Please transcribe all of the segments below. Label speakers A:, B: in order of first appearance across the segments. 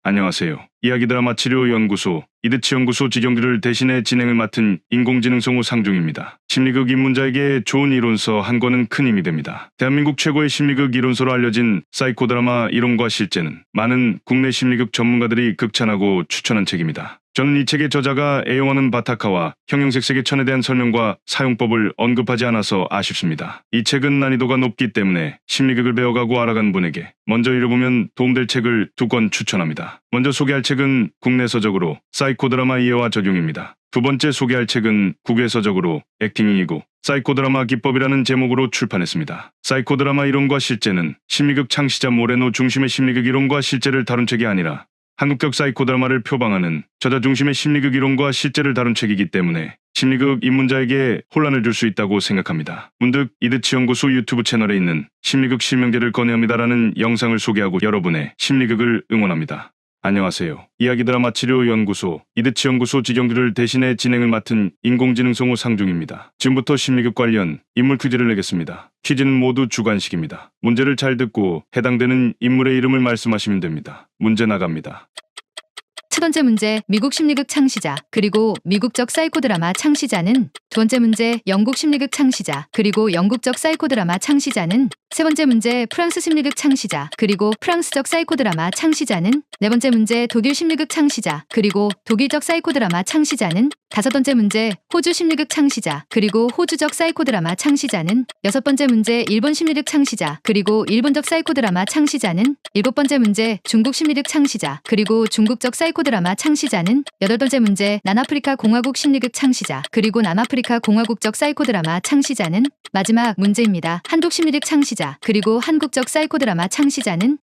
A: 안녕하세요. 이야기 드라마 치료 연구소 이드치 연구소 직영주를 대신해 진행을 맡은 인공지능 성우 상중입니다. 심리극 입문자에게 좋은 이론서 한 권은 큰 힘이 됩니다. 대한민국 최고의 심리극 이론서로 알려진 사이코 드라마 이론과 실제는 많은 국내 심리극 전문가들이 극찬하고 추천한 책입니다. 저는 이 책의 저자가 애용하는 바타카와 형용색색의 천에 대한 설명과 사용법을 언급하지 않아서 아쉽습니다. 이 책은 난이도가 높기 때문에 심리극을 배워가고 알아간 분에게 먼저 읽어보면 도움될 책을 2권 추천합니다. 먼저 소개할 책은 국내 서적으로 사이코 드라마 이해와 적용입니다. 두 번째 소개할 책은 국외 서적으로 액팅이고 사이코 드라마 기법이라는 제목으로 출판했습니다. 사이코 드라마 이론과 실제는 심리극 창시자 모레노 중심의 심리극 이론과 실제를 다룬 책이 아니라 한국적 사이코 드라마를 표방하는 저자 중심의 심리극 이론과 실제를 다룬 책이기 때문에 심리극 입문자에게 혼란을 줄 수 있다고 생각합니다. 문득 이드치 연구소 유튜브 채널에 있는 심리극 실명제를 꺼내합니다라는 영상을 소개하고 여러분의 심리극을 응원합니다. 안녕하세요. 이야기 드라마 치료 연구소 이드치 연구소 직영주를 대신해 진행을 맡은 인공지능 성우 상중입니다. 지금부터 심리극 관련 인물 퀴즈를 내겠습니다. 퀴즈는 모두 주관식입니다. 문제를 잘 듣고 해당되는 인물의 이름을 말씀하시면 됩니다. 문제 나갑니다.
B: 첫 번째 문제, 미국 심리극 창시자 그리고 미국적 사이코 드라마 창시자는? 두 번째 문제, 영국 심리극 창시자 그리고 영국적 사이코 드라마 창시자는? 세 번째 문제, 프랑스 심리극 창시자 그리고 프랑스적 사이코 드라마 창시자는? 네 번째 문제, 독일 심리극 창시자 그리고 독일적 사이코 드라마 창시자는? 다섯 번째 문제, 호주 심리극 창시자 그리고 호주적 사이코 드라마 창시자는? 여섯 번째 문제, 일본 심리극 창시자 그리고 일본적 사이코 드라마 창시자는? 일곱 번째 문제, 중국 심리극 창시자 그리고 중국적 사이코 드라마 창시자는? 여덟 번째 문제, 남아프리카 공화국 심리극 창시자 그리고 남아프리카 공화국적 사이코 드라마 창시자는? 마지막 문제입니다. 한국 심리극 창시자 그리고 한국적 사이코 드라마 창시자는?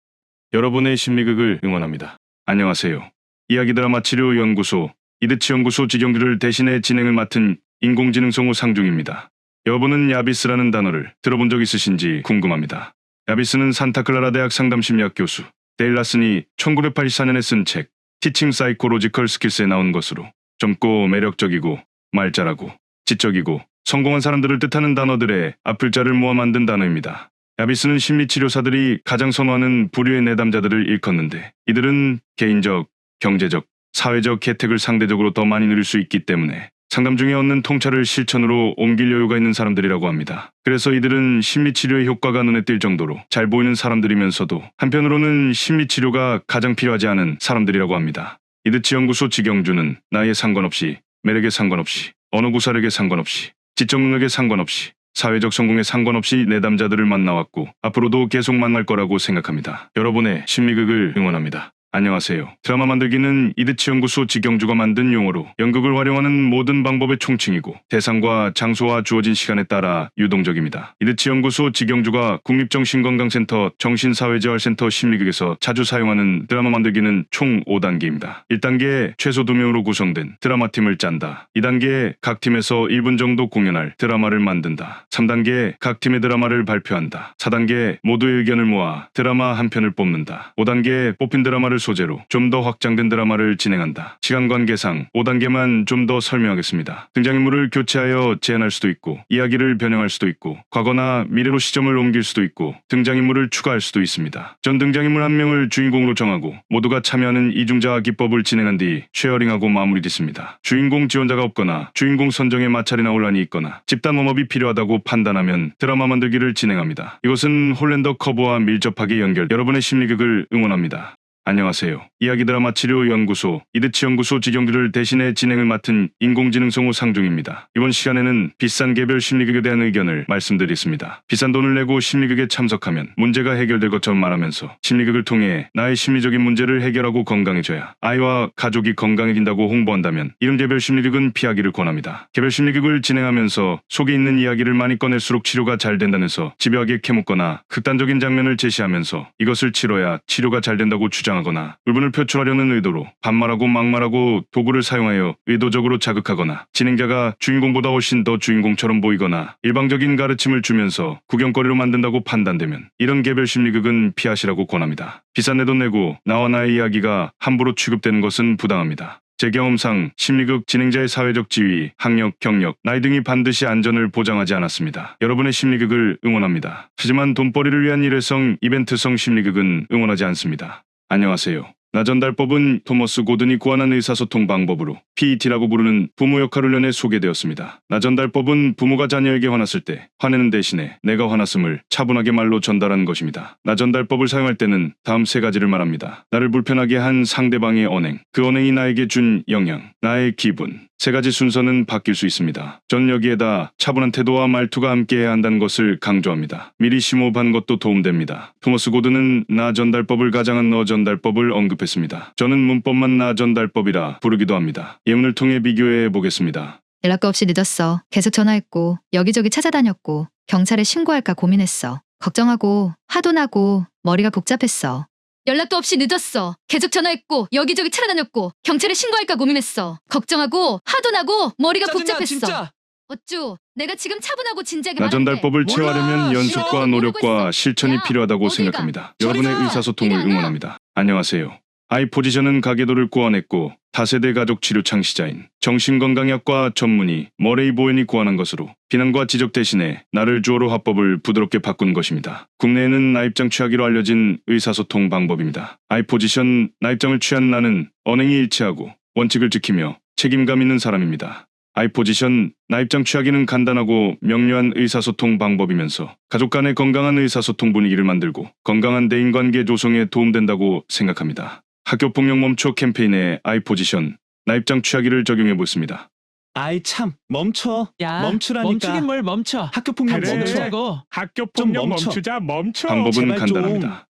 A: 여러분의 심리극을 응원합니다. 안녕하세요. 이야기 드라마 치료 연구소 이드치 연구소 직영주를 대신해 진행을 맡은 인공지능 성우 상중입니다. 여러분은 야비스라는 단어를 들어본 적 있으신지 궁금합니다. 야비스는 산타클라라 대학 상담심리학 교수 데일 라슨이 1984년에 쓴 책 티칭 사이코로지컬 스킬스에 나온 것으로 젊고 매력적이고 말 잘하고 지적이고 성공한 사람들을 뜻하는 단어들의 앞글자를 모아 만든 단어입니다. 야비스는 심리치료사들이 가장 선호하는 부류의 내담자들을 일컫는데 이들은 개인적, 경제적, 사회적 혜택을 상대적으로 더 많이 누릴 수 있기 때문에 상담 중에 얻는 통찰을 실천으로 옮길 여유가 있는 사람들이라고 합니다. 그래서 이들은 심리치료의 효과가 눈에 띌 정도로 잘 보이는 사람들이면서도 한편으로는 심리치료가 가장 필요하지 않은 사람들이라고 합니다. 이드치 연구소 직영주는 나이에 상관없이, 매력에 상관없이, 어느 구사력에 상관없이, 지적 능력에 상관없이, 사회적 성공에 상관없이 내담자들을 만나왔고 앞으로도 계속 만날 거라고 생각합니다. 여러분의 심리극을 응원합니다. 안녕하세요. 드라마 만들기는 이드치 연구소 직영주가 만든 용어로 연극을 활용하는 모든 방법의 총칭이고 대상과 장소와 주어진 시간에 따라 유동적입니다. 이드치 연구소 직영주가 국립정신건강센터 정신사회재활센터 심리극에서 자주 사용하는 드라마 만들기는 총 5단계입니다. 1단계 최소 2명으로 구성된 드라마팀을 짠다. 2단계 각 팀에서 1분 정도 공연할 드라마를 만든다. 3단계 각 팀의 드라마를 발표한다. 4단계 모두의 의견을 모아 드라마 한 편을 뽑는다. 5단계 뽑힌 드라마를 소재로 좀 더 확장된 드라마를 진행한다. 시간 관계상 5단계만 좀 더 설명하겠습니다. 등장인물을 교체하여 재현할 수도 있고 이야기를 변형할 수도 있고 과거나 미래로 시점을 옮길 수도 있고 등장인물을 추가할 수도 있습니다. 전 등장인물 한 명을 주인공으로 정하고 모두가 참여하는 이중자화 기법을 진행한 뒤 쉐어링하고 마무리 짓습니다. 주인공 지원자가 없거나 주인공 선정에 마찰이나 혼란이 있거나 집단 웜업이 필요하다고 판단하면 드라마 만들기를 진행합니다. 이것은 홀랜더 커브와 밀접하게 연결 여러분의 심리극을 응원합니다. 안녕하세요. 이야기 드라마 치료 연구소 이드치 연구소 직영주를 대신해 진행을 맡은 인공지능 성우 상중입니다. 이번 시간에는 비싼 개별 심리극에 대한 의견을 말씀드리겠습니다. 비싼 돈을 내고 심리극에 참석하면 문제가 해결될 것처럼 말하면서 심리극을 통해 나의 심리적인 문제를 해결하고 건강해져야 아이와 가족이 건강해진다고 홍보한다면 이런 개별 심리극은 피하기를 권합니다. 개별 심리극을 진행하면서 속에 있는 이야기를 많이 꺼낼수록 치료가 잘 된다면서 집요하게 캐묻거나 극단적인 장면을 제시하면서 이것을 치러야 치료가 잘 된다고 주장하거나 울분을 표출하려는 의도로 반말하고 막말하고 도구를 사용하여 의도적으로 자극하거나 진행자가 주인공보다 훨씬 더 주인공처럼 보이거나 일방적인 가르침을 주면서 구경거리로 만든다고 판단되면 이런 개별 심리극은 피하시라고 권합니다. 비싼 내 돈 내고 나와 나의 이야기가 함부로 취급되는 것은 부당합니다. 제 경험상 심리극 진행자의 사회적 지위, 학력, 경력, 나이 등이 반드시 안전을 보장하지 않았습니다. 여러분의 심리극을 응원합니다. 하지만 돈벌이를 위한 일회성, 이벤트성 심리극은 응원하지 않습니다. 안녕하세요. 나전달법은 토머스 고든이 고안한 의사소통 방법으로 PET라고 부르는 부모 역할 훈련에 소개되었습니다. 나전달법은 부모가 자녀에게 화났을 때 화내는 대신에 내가 화났음을 차분하게 말로 전달하는 것입니다. 나전달법을 사용할 때는 다음 세 가지를 말합니다. 나를 불편하게 한 상대방의 언행, 그 언행이 나에게 준 영향, 나의 기분. 세 가지 순서는 바뀔 수 있습니다. 전 여기에다 차분한 태도와 말투가 함께해야 한다는 것을 강조합니다. 미리 심호흡한 것도 도움됩니다. 토머스 고든은 나 전달법을 가장한 너 전달법을 언급했습니다. 저는 문법만 나 전달법이라 부르기도 합니다. 예문을 통해 비교해 보겠습니다.
B: 연락도 없이 늦었어. 계속 전화했고 여기저기 찾아다녔고 경찰에 신고할까 고민했어. 걱정하고 화도 나고 머리가 복잡했어. 연락도 없이 늦었어. 계속 전화했고 여기저기 찾아다녔고 경찰에 신고할까 고민했어. 걱정하고 화도 나고 머리가
C: 짜증나,
B: 복잡했어.
C: 진짜.
B: 어쭈, 내가 지금 차분하고 진지하게
A: 나전달법을
C: 몰라,
A: 채워하려면
C: 싫어.
A: 연습과
B: 모르고
A: 노력과
B: 있어.
A: 실천이
B: 야,
A: 필요하다고
B: 어디가?
A: 생각합니다.
C: 저리
A: 여러분의
C: 가.
A: 의사소통을
B: 이리 안 와.
A: 응원합니다. 안녕하세요. 아이포지션은 가계도를 구원했고 다세대 가족 치료 창시자인 정신건강의학과 전문의 머레이 보엔이 고안한 것으로 비난과 지적 대신에 나를 주어로 화법을 부드럽게 바꾼 것입니다. 국내에는 나입장 취하기로 알려진 의사소통 방법입니다. 아이포지션 나입장을 취한 나는 언행이 일치하고 원칙을 지키며 책임감 있는 사람입니다. 아이포지션 나입장 취하기는 간단하고 명료한 의사소통 방법이면서 가족 간의 건강한 의사소통 분위기를 만들고 건강한 대인관계 조성에 도움된다고 생각합니다. 학교폭력 멈춰 캠페인에 아이포지션 나입장 취하기를 적용해 보습니다.
C: 아이 참 멈춰.
D: 야,
C: 멈추라니까.
D: 멈추긴 뭘 멈춰.
C: 학교 폭력
E: 그래.
C: 멈추라고.
E: 학교
C: 좀
E: 폭력
C: 멈춰.
E: 멈추자 멈춰.
A: 방법은
C: 제발 좀.
A: 간단합니다.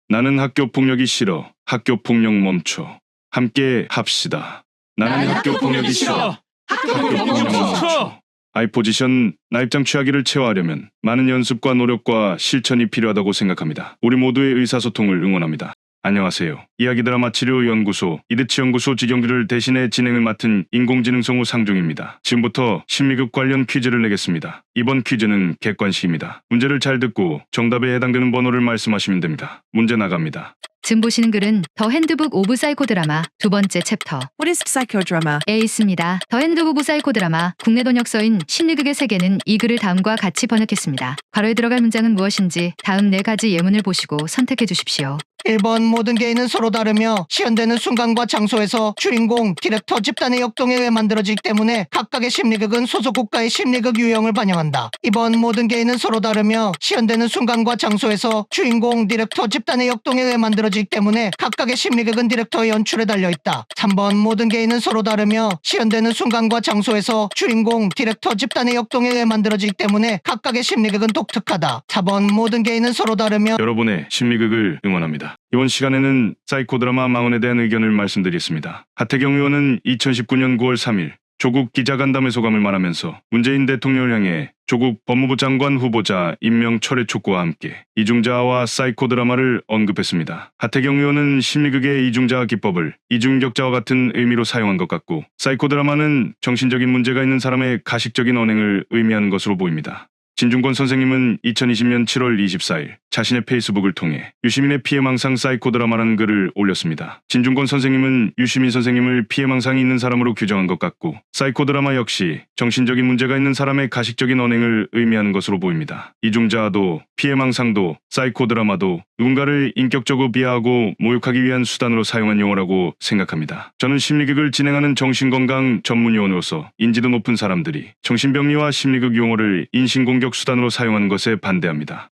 A: 나는 학교 폭력이 싫어. 학교 폭력 멈춰. 함께 합시다. 나는 학교 폭력이 싫어.
D: 학교
A: 학교
D: 폭력
A: 폭력
D: 멈춰.
A: 멈춰. 아이포지션 나입장 취하기를 체화하려면 많은 연습과 노력과 실천이 필요하다고 생각합니다. 우리 모두의 의사소통을 응원합니다. 안녕하세요. 이야기 드라마 치료연구소 이드치 연구소 직영들을 대신해 진행을 맡은 인공지능 성우 상중입니다. 지금부터 심리극 관련 퀴즈를 내겠습니다. 이번 퀴즈는 객관식입니다. 문제를 잘 듣고 정답에 해당되는 번호를 말씀하시면 됩니다. 문제 나갑니다.
B: 지금 보시는 글은 더 핸드북 오브 사이코 드라마 두 번째 챕터
F: What is psychodrama?
B: 에 있습니다. 더 핸드북 오브 사이코 드라마 국내 번역서인 심리극의 세계는 이 글을 다음과 같이 번역했습니다. 괄호에 들어갈 문장은 무엇인지 다음 네 가지 예문을 보시고 선택해 주십시오.
G: 1번 모든 개인은 서로 다르며 시연되는 순간과 장소에서 주인공, 디렉터 집단의 역동에 의해 만들어지기 때문에 각각의 심리극은 소속 국가의 심리극 유형을 반영한다. 2번 모든 개인은 서로 다르며 시연되는 순간과 장소에서 주인공, 디렉터 집단의 역동에 의해 만들어지기 때문에 각각의 심리극은 디렉터의 연출에 달려있다. 3번 모든 개인은 서로 다르며 시연되는 순간과 장소에서 주인공, 디렉터 집단의 역동에 의해 만들어지기 때문에 각각의 심리극은 독특하다. 4번 모든 개인은 서로 다르며
A: 여러분의 심리극을 응원합니다. 이번 시간에는 사이코 드라마 망언에 대한 의견을 말씀드리겠습니다. 하태경 의원은 2019년 9월 3일 조국 기자간담회 소감을 말하면서 문재인 대통령을 향해 조국 법무부 장관 후보자 임명 철회 촉구와 함께 이중자아와 사이코 드라마를 언급했습니다. 하태경 의원은 심리극의 이중자아 기법을 이중격자와 같은 의미로 사용한 것 같고 사이코 드라마는 정신적인 문제가 있는 사람의 가식적인 언행을 의미하는 것으로 보입니다. 진중권 선생님은 2020년 7월 24일 자신의 페이스북을 통해 유시민의 피해망상 사이코 드라마라는 글을 올렸습니다. 진중권 선생님은 유시민 선생님을 피해망상이 있는 사람으로 규정한 것 같고 사이코 드라마 역시 정신적인 문제가 있는 사람의 가식적인 언행을 의미하는 것으로 보입니다. 이중자아도 피해망상도 사이코 드라마도 누군가를 인격적으로 비하하고 모욕하기 위한 수단으로 사용한 용어라고 생각합니다. 저는 심리극을 진행하는 정신건강 전문요원으로서 인지도 높은 사람들이 정신병리와 심리극 용어를 인신공격 수단으로 사용하는 것에 반대합니다.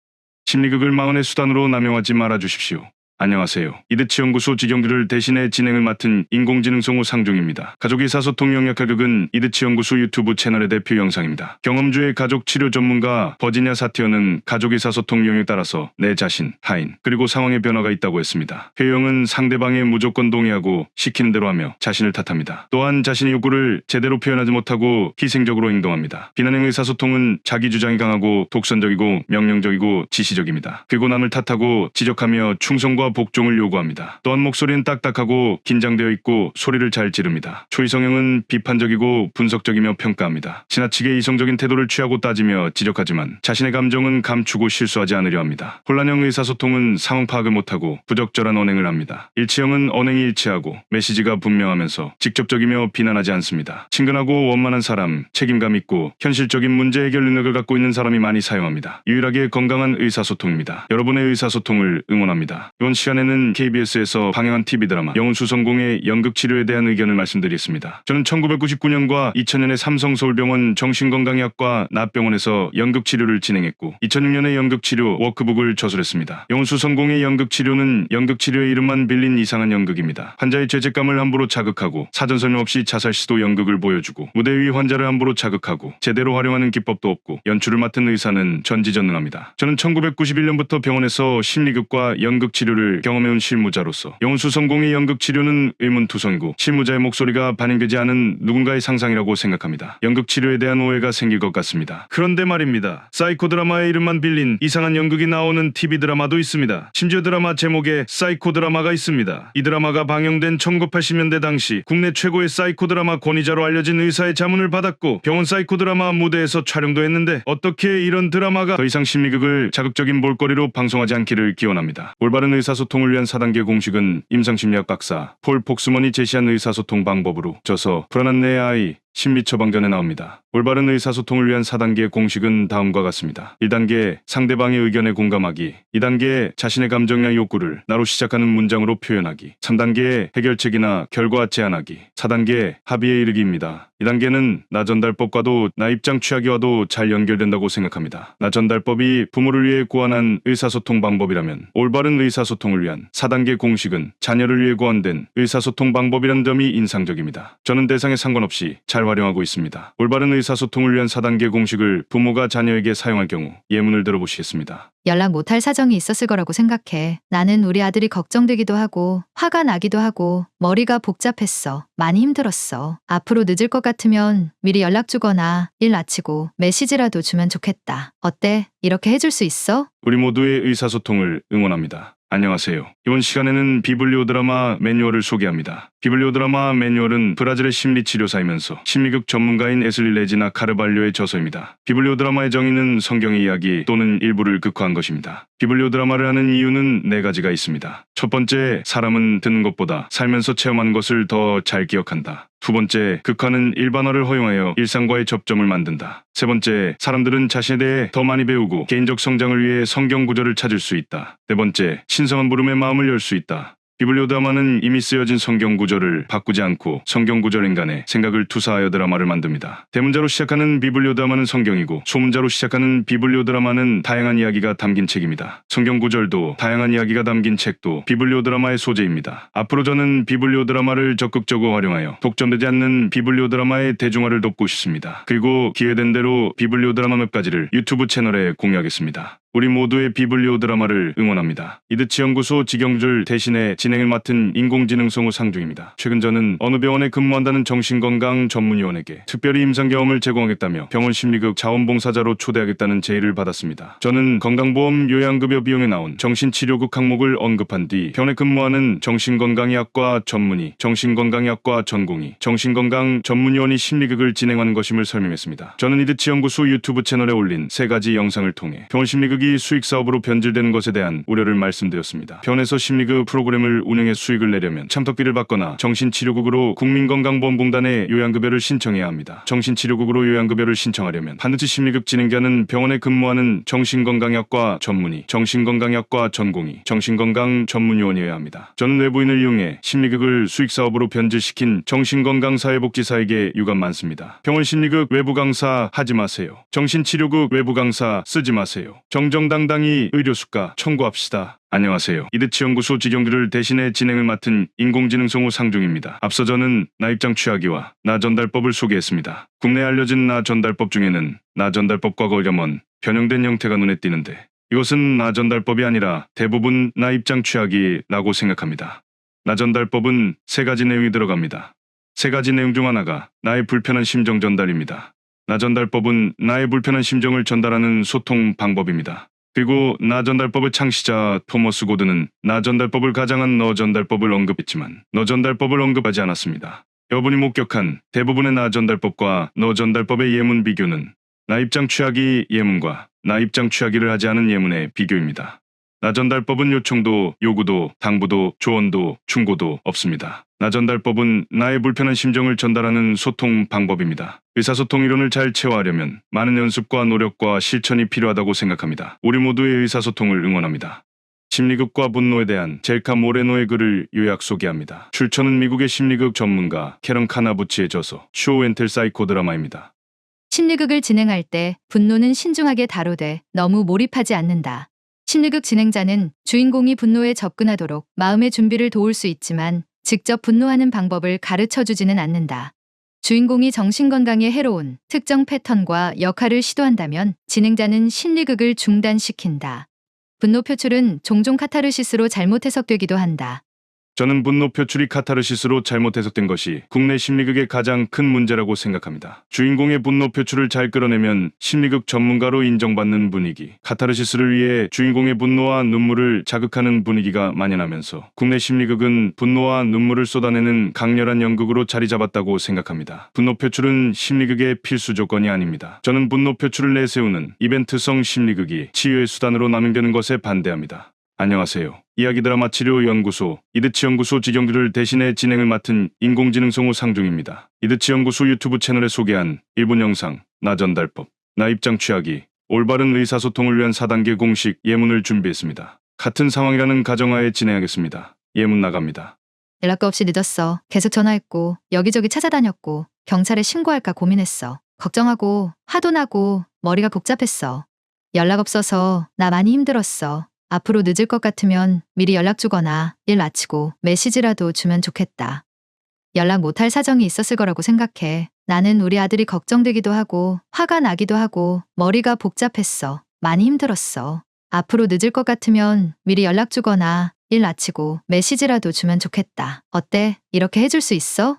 A: 심리극을 망언의 수단으로 남용하지 말아주십시오. 안녕하세요. 이드치 연구소 직영들을 대신해 진행을 맡은 인공지능 성우 상중입니다. 가족 의사소통 영역학극은 이드치 연구소 유튜브 채널의 대표 영상입니다. 경험주의 가족 치료 전문가 버지니아 사티어는 가족 의사소통 영역에 따라서 내 자신, 타인, 그리고 상황의 변화가 있다고 했습니다. 회영은 상대방에 무조건 동의하고 시키는 대로 하며 자신을 탓합니다. 또한 자신의 욕구를 제대로 표현하지 못하고 희생적으로 행동합니다. 비난형 의사소통은 자기 주장이 강하고 독선적이고 명령적이고 지시적입니다. 그리고 남을 탓하고 지적하며 충성과 복종을 요구합니다. 또한 목소리는 딱딱하고 긴장되어 있고 소리를 잘 지릅니다. 초이성형은 비판적이고 분석적이며 평가합니다. 지나치게 이성적인 태도를 취하고 따지며 지적하지만 자신의 감정은 감추고 실수하지 않으려 합니다. 혼란형 의사소통은 상황 파악을 못하고 부적절한 언행을 합니다. 일치형은 언행이 일치하고 메시지가 분명하면서 직접적이며 비난하지 않습니다. 친근하고 원만한 사람, 책임감 있고 현실적인 문제 해결 능력을 갖고 있는 사람이 많이 사용합니다. 유일하게 건강한 의사소통입니다. 여러분의 의사소통을 응원합니다. 이번 시간에는 KBS에서 방영한 TV 드라마 영훈수 성공의 연극 치료에 대한 의견을 말씀드리겠습니다. 저는 1999년과 2000년에 삼성서울병원 정신건강의학과 나병원에서 연극 치료를 진행했고 2006년에 연극 치료 워크북을 저술했습니다. 영훈수 성공의 연극 치료는 연극 치료의 이름만 빌린 이상한 연극입니다. 환자의 죄책감을 함부로 자극하고 사전 설명 없이 자살 시도 연극을 보여주고 무대 위 환자를 함부로 자극하고 제대로 활용하는 기법도 없고 연출을 맡은 의사는 전지전능합니다. 저는 1991년부터 병원에서 심리극과 연극 치료를 경험해온 실무자로서 영훈수 성공의 연극 치료는 의문투성이고 실무자의 목소리가 반영되지 않은 누군가의 상상이라고 생각합니다. 연극 치료에 대한 오해가 생길 것 같습니다. 그런데 말입니다. 사이코 드라마의 이름만 빌린 이상한 연극이 나오는 TV 드라마도 있습니다. 심지어 드라마 제목에 사이코 드라마가 있습니다. 이 드라마가 방영된 1980년대 당시 국내 최고의 사이코 드라마 권위자로 알려진 의사의 자문을 받았고 병원 사이코 드라마 무대에서 촬영도 했는데 어떻게 이런 드라마가 더 이상 심리극을 자극적인 볼거리로 방송하지 않기를 기원합니다. 올바른 의사소통을 위한 4단계 공식은 임상심리학 박사 폴 폭스먼이 제시한 의사소통 방법으로 저서 불안한 내 아이 심리 처방전에 나옵니다. 올바른 의사소통을 위한 4단계 공식은 다음과 같습니다. 1단계 상대방의 의견에 공감하기, 2단계 자신의 감정이나 욕구를 나로 시작하는 문장으로 표현하기, 3단계 해결책이나 결과 제안하기, 4단계 합의에 이르기입니다. 2단계는 나 전달법과도 나 입장 취하기와도 잘 연결된다고 생각합니다. 나 전달법이 부모를 위해 고안한 의사소통 방법이라면 올바른 의사소통을 위한 4단계 공식은 자녀를 위해 고안된 의사소통 방법이라는 점이 인상적입니다. 저는 대상에 상관없이 잘 활용하고 있습니다. 올바른 의사소통을 위한 4단계 공식을 부모가 자녀에게 사용할 경우 예문을 들어보시겠습니다.
B: 연락 못할 사정이 있었을 거라고 생각해. 나는 우리 아들이 걱정되기도 하고 화가 나기도 하고 머리가 복잡했어. 많이 힘들었어. 앞으로 늦을 것 같으면 미리 연락 주거나 일 마치고 메시지라도 주면 좋겠다. 어때? 이렇게 해줄 수 있어?
A: 우리 모두의 의사소통을 응원합니다. 안녕하세요. 이번 시간에는 비블리오 드라마 매뉴얼을 소개합니다. 비블리오 드라마 매뉴얼은 브라질의 심리치료사이면서 심리극 전문가인 에슬리 레지나 카르발료의 저서입니다. 비블리오 드라마의 정의는 성경의 이야기 또는 일부를 극화한 것입니다. 비블리오 드라마를 하는 이유는 4가지가 있습니다. 첫 번째, 사람은 듣는 것보다 살면서 체험한 것을 더 잘 기억한다. 두 번째, 극화는 일반어를 허용하여 일상과의 접점을 만든다. 세 번째, 사람들은 자신에 대해 더 많이 배우고 개인적 성장을 위해 성경 구절을 찾을 수 있다. 네 번째, 신성한 부름에 마음을 열 수 있다. 비블리오 드라마는 이미 쓰여진 성경 구절을 바꾸지 않고 성경 구절 인간의 생각을 투사하여 드라마를 만듭니다. 대문자로 시작하는 비블리오 드라마는 성경이고 소문자로 시작하는 비블리오 드라마는 다양한 이야기가 담긴 책입니다. 성경 구절도 다양한 이야기가 담긴 책도 비블리오 드라마의 소재입니다. 앞으로 저는 비블리오 드라마를 적극적으로 활용하여 독점되지 않는 비블리오 드라마의 대중화를 돕고 싶습니다. 그리고 기회된 대로 비블리오 드라마 몇 가지를 유튜브 채널에 공유하겠습니다. 우리 모두의 비블리오 드라마를 응원합니다. 이드치 연구소 직영줄 대신에 진행을 맡은 인공지능 성우 상중입니다. 최근 저는 어느 병원에 근무한다는 정신건강 전문의원에게 특별히 임상 경험을 제공하겠다며 병원 심리극 자원봉사자로 초대하겠다는 제의를 받았습니다. 저는 건강보험 요양급여 비용에 나온 정신치료극 항목을 언급한 뒤 병원에 근무하는 정신건강의학과 전문의, 정신건강의학과 전공의, 정신건강 전문의원이 심리극을 진행하는 것임을 설명했습니다. 저는 이드치 연구소 유튜브 채널에 올린 3가지 영상을 통해 병원 심리극 수익 사업으로 변질되는 것에 대한 우려를 말씀드렸습니다. 병원에서 심리극 프로그램을 운영해 수익을 내려면 참석비를 받거나 정신치료국으로 국민건강보험공단에 요양급여를 신청해야 합니다. 정신치료국으로 요양급여를 신청하려면 반드시 심리극 진행자는 병원에 근무하는 정신건강의학과 전문의, 정신건강의학과 전공의, 정신건강 전문의원이어야 합니다. 저는 외부인을 이용해 심리극을 수익 사업으로 변질시킨 정신건강사회복지사에게 유감 많습니다. 병원 심리극 외부 강사 하지 마세요. 정신치료국 외부 강사 쓰지 마세요. 정정당당히 의료수가 청구합시다. 안녕하세요. 이드치 연구소 직영들을 대신해 진행을 맡은 인공지능 성우 상중입니다. 앞서 저는 나 입장 취하기와 나 전달법을 소개했습니다. 국내에 알려진 나 전달법 중에는 나 전달법과 거리가 변형된 형태가 눈에 띄는데 이것은 나 전달법이 아니라 대부분 나 입장 취하기라고 생각합니다. 나 전달법은 3가지 내용이 들어갑니다. 3가지 내용 중 하나가 나의 불편한 심정 전달입니다. 나 전달법은 나의 불편한 심정을 전달하는 소통 방법입니다. 그리고 나 전달법의 창시자 토머스 고든은 나 전달법을 가장한 너 전달법을 언급했지만 너 전달법을 언급하지 않았습니다. 여러분이 목격한 대부분의 나 전달법과 너 전달법의 예문 비교는 나 입장 취하기 예문과 나 입장 취하기를 하지 않은 예문의 비교입니다. 나 전달법은 요청도, 요구도, 당부도, 조언도, 충고도 없습니다. 나 전달법은 나의 불편한 심정을 전달하는 소통 방법입니다. 의사소통 이론을 잘 체화하려면 많은 연습과 노력과 실천이 필요하다고 생각합니다. 우리 모두의 의사소통을 응원합니다. 심리극과 분노에 대한 젤카 모레노의 글을 요약 소개합니다. 출처는 미국의 심리극 전문가 캐런 카나부치의 저서 쇼 앤 텔 사이코 드라마입니다.
B: 심리극을 진행할 때 분노는 신중하게 다뤄돼 너무 몰입하지 않는다. 심리극 진행자는 주인공이 분노에 접근하도록 마음의 준비를 도울 수 있지만 직접 분노하는 방법을 가르쳐 주지는 않는다. 주인공이 정신건강에 해로운 특정 패턴과 역할을 시도한다면 진행자는 심리극을 중단시킨다. 분노 표출은 종종 카타르시스로 잘못 해석되기도 한다.
A: 저는 분노 표출이 카타르시스로 잘못 해석된 것이 국내 심리극의 가장 큰 문제라고 생각합니다. 주인공의 분노 표출을 잘 끌어내면 심리극 전문가로 인정받는 분위기, 카타르시스를 위해 주인공의 분노와 눈물을 자극하는 분위기가 만연하면서 국내 심리극은 분노와 눈물을 쏟아내는 강렬한 연극으로 자리 잡았다고 생각합니다. 분노 표출은 심리극의 필수 조건이 아닙니다. 저는 분노 표출을 내세우는 이벤트성 심리극이 치유의 수단으로 남용되는 것에 반대합니다. 안녕하세요. 이야기 드라마 치료 연구소 이드치 연구소 직영들을 대신해 진행을 맡은 인공지능성우 상중입니다. 이드치 연구소 유튜브 채널에 소개한 1분 영상 나 전달법, 나 입장 취하기, 올바른 의사소통을 위한 4단계 공식 예문을 준비했습니다. 같은 상황이라는 가정하에 진행하겠습니다. 예문 나갑니다.
B: 연락도 없이 늦었어. 계속 전화했고 여기저기 찾아다녔고 경찰에 신고할까 고민했어. 걱정하고 화도 나고 머리가 복잡했어. 연락 없어서 나 많이 힘들었어. 앞으로 늦을 것 같으면 미리 연락 주거나 일 마치고 메시지라도 주면 좋겠다. 연락 못할 사정이 있었을 거라고 생각해. 나는 우리 아들이 걱정되기도 하고 화가 나기도 하고 머리가 복잡했어. 많이 힘들었어. 앞으로 늦을 것 같으면 미리 연락 주거나 일 마치고 메시지라도 주면 좋겠다. 어때? 이렇게 해줄 수 있어?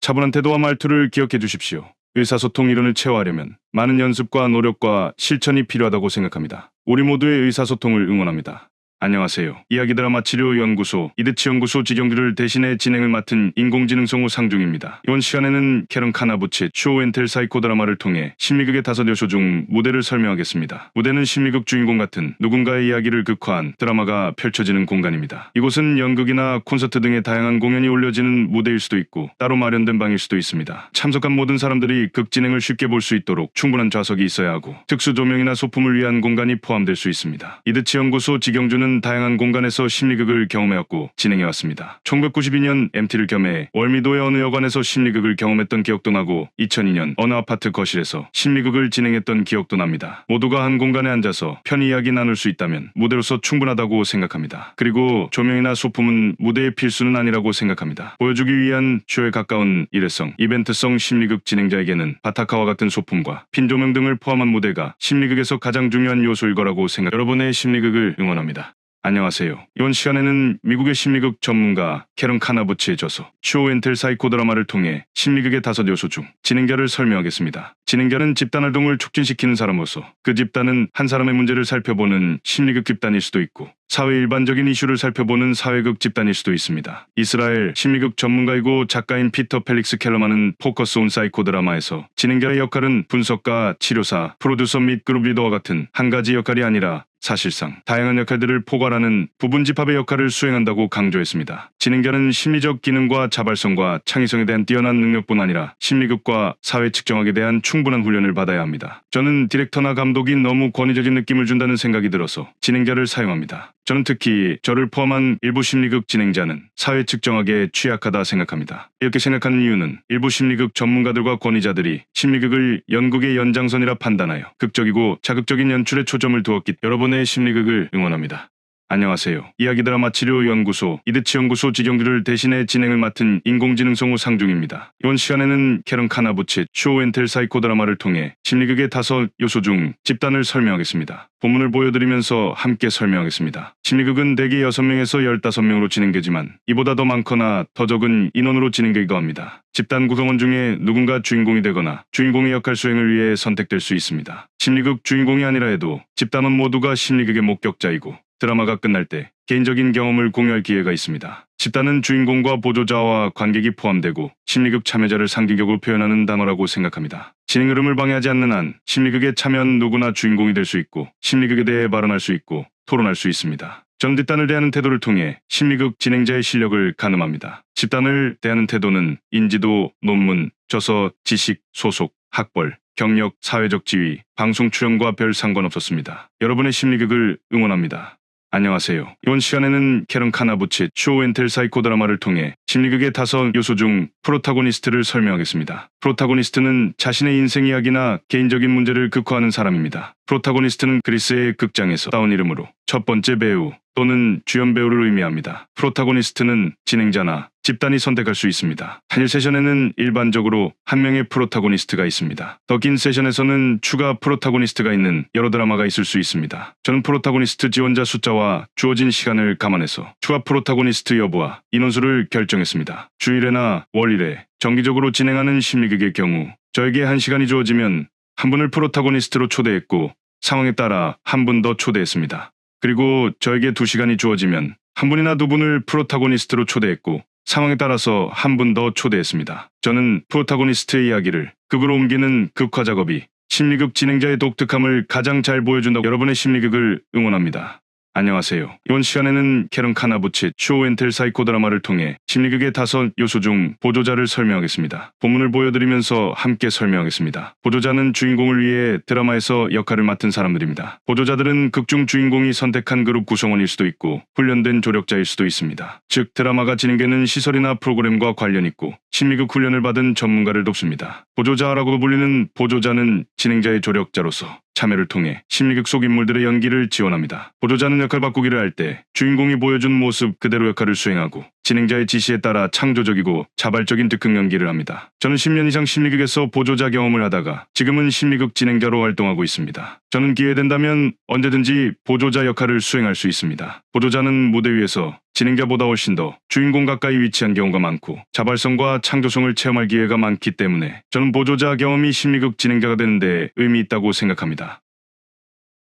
A: 차분한 태도와 말투를 기억해 주십시오. 의사소통 이론을 체화하려면 많은 연습과 노력과 실천이 필요하다고 생각합니다. 우리 모두의 의사소통을 응원합니다. 안녕하세요. 이야기 드라마 치료 연구소 이드치 연구소 직영들을 대신해 진행을 맡은 인공지능성우 상중입니다. 이번 시간에는 캐런 카나부치의 쇼 앤 텔 사이코 드라마를 통해 심리극의 5요소 중 무대를 설명하겠습니다. 무대는 심리극 주인공 같은 누군가의 이야기를 극화한 드라마가 펼쳐지는 공간입니다. 이곳은 연극이나 콘서트 등의 다양한 공연이 올려지는 무대일 수도 있고 따로 마련된 방일 수도 있습니다. 참석한 모든 사람들이 극 진행을 쉽게 볼 수 있도록 충분한 좌석이 있어야 하고 특수 조명이나 소품을 위한 공간이 포함될 수 있습니다. 이드치 연구소 직영주는 다양한 공간에서 심리극을 경험해왔고 진행해왔습니다. 1992년 MT를 겸해 월미도의 어느 여관에서 심리극을 경험했던 기억도 나고 2002년 어느 아파트 거실에서 심리극을 진행했던 기억도 납니다. 모두가 한 공간에 앉아서 편히 이야기 나눌 수 있다면 무대로서 충분하다고 생각합니다. 그리고 조명이나 소품은 무대의 필수는 아니라고 생각합니다. 보여주기 위한 쇼에 가까운 일회성, 이벤트성 심리극 진행자에게는 바타카와 같은 소품과 핀 조명 등을 포함한 무대가 심리극에서 가장 중요한 요소일 거라고 생각. 여러분의 심리극을 응원합니다. 안녕하세요. 이번 시간에는 미국의 심리극 전문가 캐런 카나부치의 저서 쇼 앤 텔 사이코 드라마를 통해 심리극의 5요소 중 진행자를 설명하겠습니다. 진행자는 집단 활동을 촉진시키는 사람으로서 그 집단은 한 사람의 문제를 살펴보는 심리극 집단일 수도 있고 사회 일반적인 이슈를 살펴보는 사회극 집단일 수도 있습니다. 이스라엘 심리극 전문가이고 작가인 피터 펠릭스 켈러만은 포커스 온 사이코 드라마에서 진행자의 역할은 분석가, 치료사, 프로듀서 및 그룹 리더와 같은 한 가지 역할이 아니라 사실상 다양한 역할들을 포괄하는 부분집합의 역할을 수행한다고 강조했습니다. 진행자는 심리적 기능과 자발성과 창의성에 대한 뛰어난 능력뿐 아니라 심리극과 사회 측정학에 대한 충분한 훈련을 받아야 합니다. 저는 디렉터나 감독이 너무 권위적인 느낌을 준다는 생각이 들어서 진행자를 사용합니다. 저는 특히 저를 포함한 일부 심리극 진행자는 사회 측정학에 취약하다 생각합니다. 이렇게 생각하는 이유는 일부 심리극 전문가들과 권위자들이 심리극을 연극의 연장선이라 판단하여 극적이고 자극적인 연출에 초점을 두었기 때문에 여러분의 심리극을 응원합니다. 안녕하세요. 이야기 드라마 치료 연구소 이드치 연구소 직영들을 대신해 진행을 맡은 인공지능성우 상중입니다. 이번 시간에는 캐런 카나부치의 쇼 앤 텔 사이코 드라마를 통해 심리극의 5요소 중 집단을 설명하겠습니다. 본문을 보여드리면서 함께 설명하겠습니다. 심리극은 대개 6명에서 15명으로 진행되지만 이보다 더 많거나 더 적은 인원으로 진행되기도 합니다. 집단 구성원 중에 누군가 주인공이 되거나 주인공의 역할 수행을 위해 선택될 수 있습니다. 심리극 주인공이 아니라 해도 집단원 모두가 심리극의 목격자이고 드라마가 끝날 때 개인적인 경험을 공유할 기회가 있습니다. 집단은 주인공과 보조자와 관객이 포함되고 심리극 참여자를 상징적으로 표현하는 단어라고 생각합니다. 진행 흐름을 방해하지 않는 한 심리극에 참여한 누구나 주인공이 될 수 있고 심리극에 대해 발언할 수 있고 토론할 수 있습니다. 전 집단을 대하는 태도를 통해 심리극 진행자의 실력을 가늠합니다. 집단을 대하는 태도는 인지도, 논문, 저서, 지식, 소속, 학벌, 경력, 사회적 지위, 방송 출연과 별 상관없었습니다. 여러분의 심리극을 응원합니다. 안녕하세요. 이번 시간에는 캐런 카나부치 쇼앤텔 사이코 드라마를 통해 심리극의 5요소 중 프로타고니스트를 설명하겠습니다. 프로타고니스트는 자신의 인생 이야기나 개인적인 문제를 극화하는 사람입니다. 프로타고니스트는 그리스의 극장에서 따온 이름으로 첫 번째 배우 또는 주연 배우를 의미합니다. 프로타고니스트는 진행자나 집단이 선택할 수 있습니다. 단일 세션에는 일반적으로 한 명의 프로타고니스트가 있습니다. 더 긴 세션에서는 추가 프로타고니스트가 있는 여러 드라마가 있을 수 있습니다. 저는 프로타고니스트 지원자 숫자와 주어진 시간을 감안해서 추가 프로타고니스트 여부와 인원수를 결정했습니다. 주일에나 월일에 정기적으로 진행하는 심리극의 경우 저에게 1시간이 주어지면 한 분을 프로타고니스트로 초대했고 상황에 따라 한 분 더 초대했습니다. 그리고 저에게 2시간이 주어지면 한 분이나 2분을 프로타고니스트로 초대했고 상황에 따라서 한 분 더 초대했습니다. 저는 프로타고니스트의 이야기를 극으로 옮기는 극화 작업이 심리극 진행자의 독특함을 가장 잘 보여준다고 여러분의 심리극을 응원합니다. 안녕하세요. 이번 시간에는 캐런 카나부치 쇼앤텔 사이코 드라마를 통해 심리극의 5요소 중 보조자를 설명하겠습니다. 본문을 보여드리면서 함께 설명하겠습니다. 보조자는 주인공을 위해 드라마에서 역할을 맡은 사람들입니다. 보조자들은 극중 주인공이 선택한 그룹 구성원일 수도 있고 훈련된 조력자일 수도 있습니다. 즉 드라마가 진행되는 시설이나 프로그램과 관련 있고 심리극 훈련을 받은 전문가를 돕습니다. 보조자라고 불리는 보조자는 진행자의 조력자로서 참여를 통해 심리극 속 인물들의 연기를 지원합니다. 보조자는 역할 바꾸기를 할 때 주인공이 보여준 모습 그대로 역할을 수행하고 진행자의 지시에 따라 창조적이고 자발적인 즉흥 연기를 합니다. 저는 10년 이상 심리극에서 보조자 경험을 하다가 지금은 심리극 진행자로 활동하고 있습니다. 저는 기회된다면 언제든지 보조자 역할을 수행할 수 있습니다. 보조자는 무대 위에서 진행자보다 훨씬 더 주인공 가까이 위치한 경우가 많고 자발성과 창조성을 체험할 기회가 많기 때문에 저는 보조자 경험이 심리극 진행자가 되는 데 의미 있다고 생각합니다.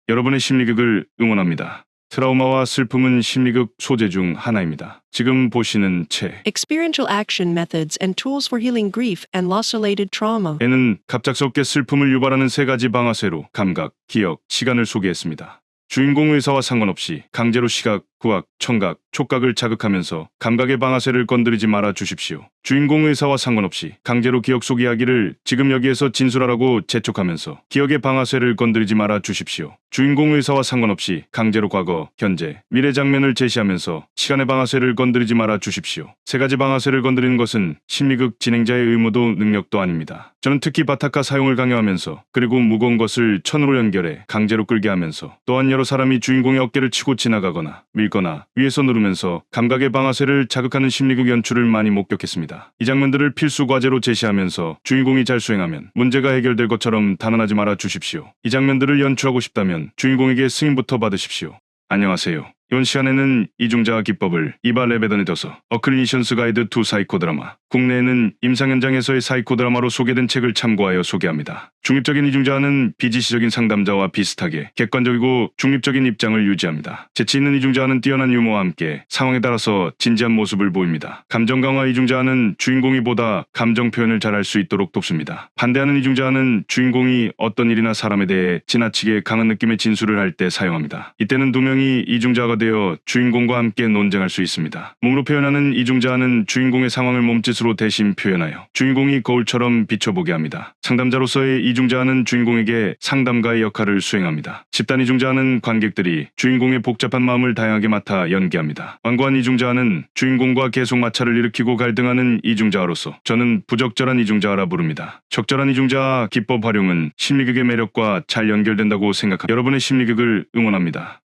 A: 여러분의 심리극을 응원합니다. 트라우마와 슬픔은 심리극 소재 중 하나입니다. 지금 보시는 책
D: Experiential Action Methods and Tools for Healing Grief and Loss-Related Trauma.
A: 에는 갑작스럽게 슬픔을 유발하는 3가지 방아쇠로 감각, 기억, 시간을 소개했습니다. 주인공 의사와 상관없이 강제로 시각, 후각, 청각, 촉각을 자극하면서 감각의 방아쇠를 건드리지 말아 주십시오. 주인공 의사와 상관없이 강제로 기억 속 이야기를 지금 여기에서 진술하라고 재촉하면서 기억의 방아쇠를 건드리지 말아 주십시오. 주인공 의사와 상관없이 강제로 과거, 현재, 미래 장면을 제시하면서 시간의 방아쇠를 건드리지 말아 주십시오. 3가지 방아쇠를 건드리는 것은 심리극 진행자의 의무도 능력도 아닙니다. 저는 특히 바타카 사용을 강요하면서 그리고 무거운 것을 천으로 연결해 강제로 끌게 하면서 또한 여러 사람이 주인공의 어깨를 치고 지나가거나 밀거나 위에서 누르면서 감각의 방아쇠를 자극하는 심리극 연출을 많이 목격했습니다. 이 장면들을 필수 과제로 제시하면서 주인공이 잘 수행하면 문제가 해결될 것처럼 단언하지 말아 주십시오. 이 장면들을 연출하고 싶다면 주인공에게 승인부터 받으십시오. 안녕하세요. 이번 시간에는 이중자아 기법을 이바 레베던에 둬서 A Clinician's Guide to Psycho Drama, 국내에는 임상 현장에서의 사이코 드라마로 소개된 책을 참고하여 소개합니다. 중립적인 이중자아는 비지시적인 상담자와 비슷하게 객관적이고 중립적인 입장을 유지합니다. 재치 있는 이중자아는 뛰어난 유머와 함께 상황에 따라서 진지한 모습을 보입니다. 감정 강화 이중자아는 주인공이 보다 감정 표현을 잘할 수 있도록 돕습니다. 반대하는 이중자아는 주인공이 어떤 일이나 사람에 대해 지나치게 강한 느낌의 진술을 할 때 사용합니다. 이때는 2명이 이중자아가 되어 주인공과 함께 논쟁할 수 있습니다. 몸으로 표현하는 이중자아는 주인공의 상황을 몸짓으로 대신 표현하여 주인공이 거울처럼 비춰보게 합니다. 상담자로서의 이중자아는 주인공에게 상담가의 역할을 수행합니다. 집단 이중자아는 관객들이 주인공의 복잡한 마음을 다양하게 맡아 연기합니다. 완고한 이중자아는 주인공과 계속 마찰을 일으키고 갈등하는 이중자아로서 저는 부적절한 이중자아라 부릅니다. 적절한 이중자아 기법 활용은 심리극의 매력과 잘 연결된다고 생각합니다. 여러분의 심리극을 응원합니다.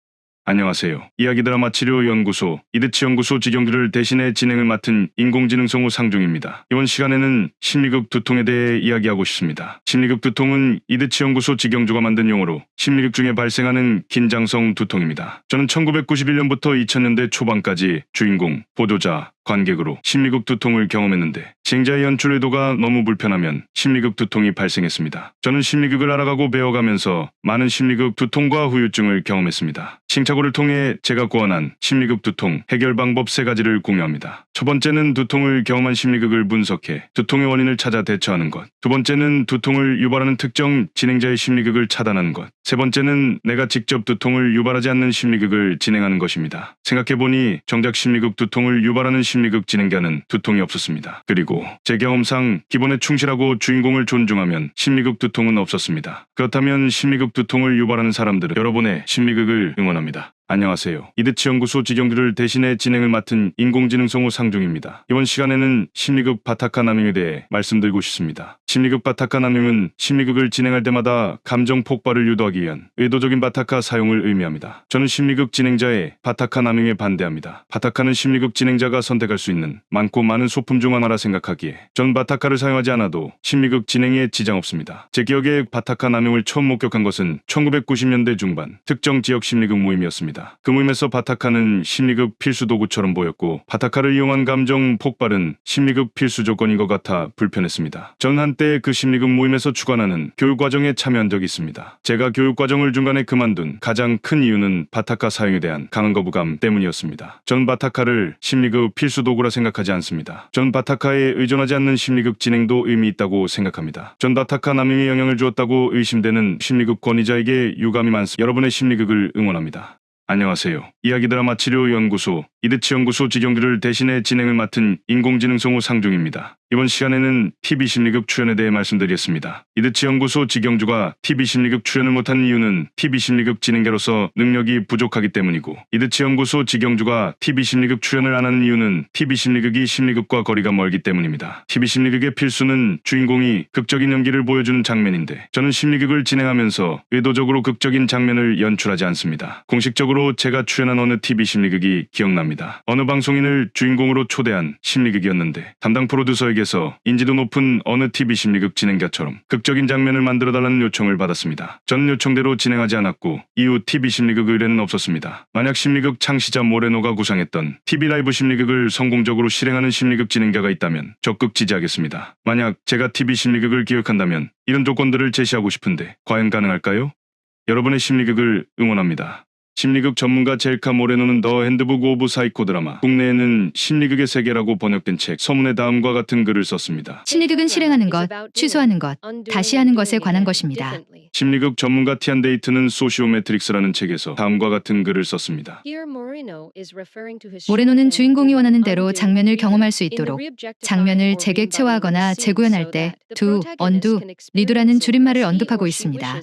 A: 안녕하세요. 이야기 드라마 치료 연구소 이드치 연구소 직영주를 대신해 진행을 맡은 인공지능 성우 상중입니다. 이번 시간에는 심리극 두통에 대해 이야기하고 싶습니다. 심리극 두통은 이드치 연구소 직영주가 만든 용어로 심리극 중에 발생하는 긴장성 두통입니다. 저는 1991년부터 2000년대 초반까지 주인공, 보조자, 관객으로 심리극 두통을 경험했는데 진행자의 연출 의도가 너무 불편하면 심리극 두통이 발생했습니다. 저는 심리극을 알아가고 배워가면서 많은 심리극 두통과 후유증을 경험했습니다. 칭찬고를 통해 제가 고안한 심리극 두통 해결 방법 3가지를 공유합니다. 첫 번째는 두통을 경험한 심리극을 분석해 두통의 원인을 찾아 대처하는 것. 두 번째는 두통을 유발하는 특정 진행자의 심리극을 차단하는 것. 세 번째는 내가 직접 두통을 유발하지 않는 심리극을 진행하는 것입니다. 생각해보니 정작 심리극 두통을 유발하는 심리극 진행자는 두통이 없었습니다. 그리고 제 경험상 기본에 충실하고 주인공을 존중하면 심리극 두통은 없었습니다. 그렇다면 심리극 두통을 유발하는 사람들은 여러분의 심리극을 응원합니다. 안녕하세요. 이드치 연구소 직영주를 대신해 진행을 맡은 인공지능 성우 상중입니다. 이번 시간에는 심리극 바타카 남용에 대해 말씀드리고 싶습니다. 심리극 바타카 남용은 심리극을 진행할 때마다 감정 폭발을 유도하기 위한 의도적인 바타카 사용을 의미합니다. 저는 심리극 진행자의 바타카 남용에 반대합니다. 바타카는 심리극 진행자가 선택할 수 있는 많고 많은 소품 중 하나라 생각하기에 전 바타카를 사용하지 않아도 심리극 진행에 지장 없습니다. 제 기억에 바타카 남용을 처음 목격한 것은 1990년대 중반 특정 지역 심리극 모임이었습니다. 그 모임에서 바타카는 심리극 필수 도구처럼 보였고 바타카를 이용한 감정 폭발은 심리극 필수 조건인 것 같아 불편했습니다. 전 한때 그 심리극 모임에서 주관하는 교육과정에 참여한 적이 있습니다. 제가 교육과정을 중간에 그만둔 가장 큰 이유는 바타카 사용에 대한 강한 거부감 때문이었습니다. 전 바타카를 심리극 필수 도구라 생각하지 않습니다. 전 바타카에 의존하지 않는 심리극 진행도 의미 있다고 생각합니다. 전 바타카 남용에 영향을 주었다고 의심되는 심리극 권위자에게 유감이 많습니다. 여러분의 심리극을 응원합니다. 안녕하세요. 이야기 드라마 치료 연구소 이드치 연구소 직영주를 대신해 진행을 맡은 인공지능 성우 상중입니다. 이번 시간에는 TV 심리극 출연에 대해 말씀드리겠습니다. 이드치 연구소 직영주가 TV 심리극 출연을 못한 이유는 TV 심리극 진행자로서 능력이 부족하기 때문이고 이드치 연구소 직영주가 TV 심리극 출연을 안 하는 이유는 TV 심리극이 심리극과 거리가 멀기 때문입니다. TV 심리극의 필수는 주인공이 극적인 연기를 보여주는 장면인데 저는 심리극을 진행하면서 의도적으로 극적인 장면을 연출하지 않습니다. 공식적으로 제가 출연한 어느 TV 심리극이 기억납니다. 어느 방송인을 주인공으로 초대한 심리극이었는데 담당 프로듀서에게서 인지도 높은 어느 TV 심리극 진행자처럼 극적인 장면을 만들어달라는 요청을 받았습니다. 저는 요청대로 진행하지 않았고 이후 TV 심리극 의뢰는 없었습니다. 만약 심리극 창시자 모레노가 구상했던 TV 라이브 심리극을 성공적으로 실행하는 심리극 진행자가 있다면 적극 지지하겠습니다. 만약 제가 TV 심리극을 기획한다면 이런 조건들을 제시하고 싶은데 과연 가능할까요? 여러분의 심리극을 응원합니다. 심리극 전문가 젤카 모레노는 더 핸드북 오브 사이코 드라마 국내에는 심리극의 세계라고 번역된 책 서문에 다음과 같은 글을 썼습니다.
B: 심리극은 실행하는 것, 취소하는 것, 다시 하는 것에 관한 것입니다.
A: 심리극 전문가 티안 데이트는 소시오매트릭스라는 책에서 다음과 같은 글을 썼습니다.
B: 모레노는 주인공이 원하는 대로 장면을 경험할 수 있도록 장면을 재객체화하거나 재구현할 때 do, undo, redo라는 줄임말을 언급하고 있습니다.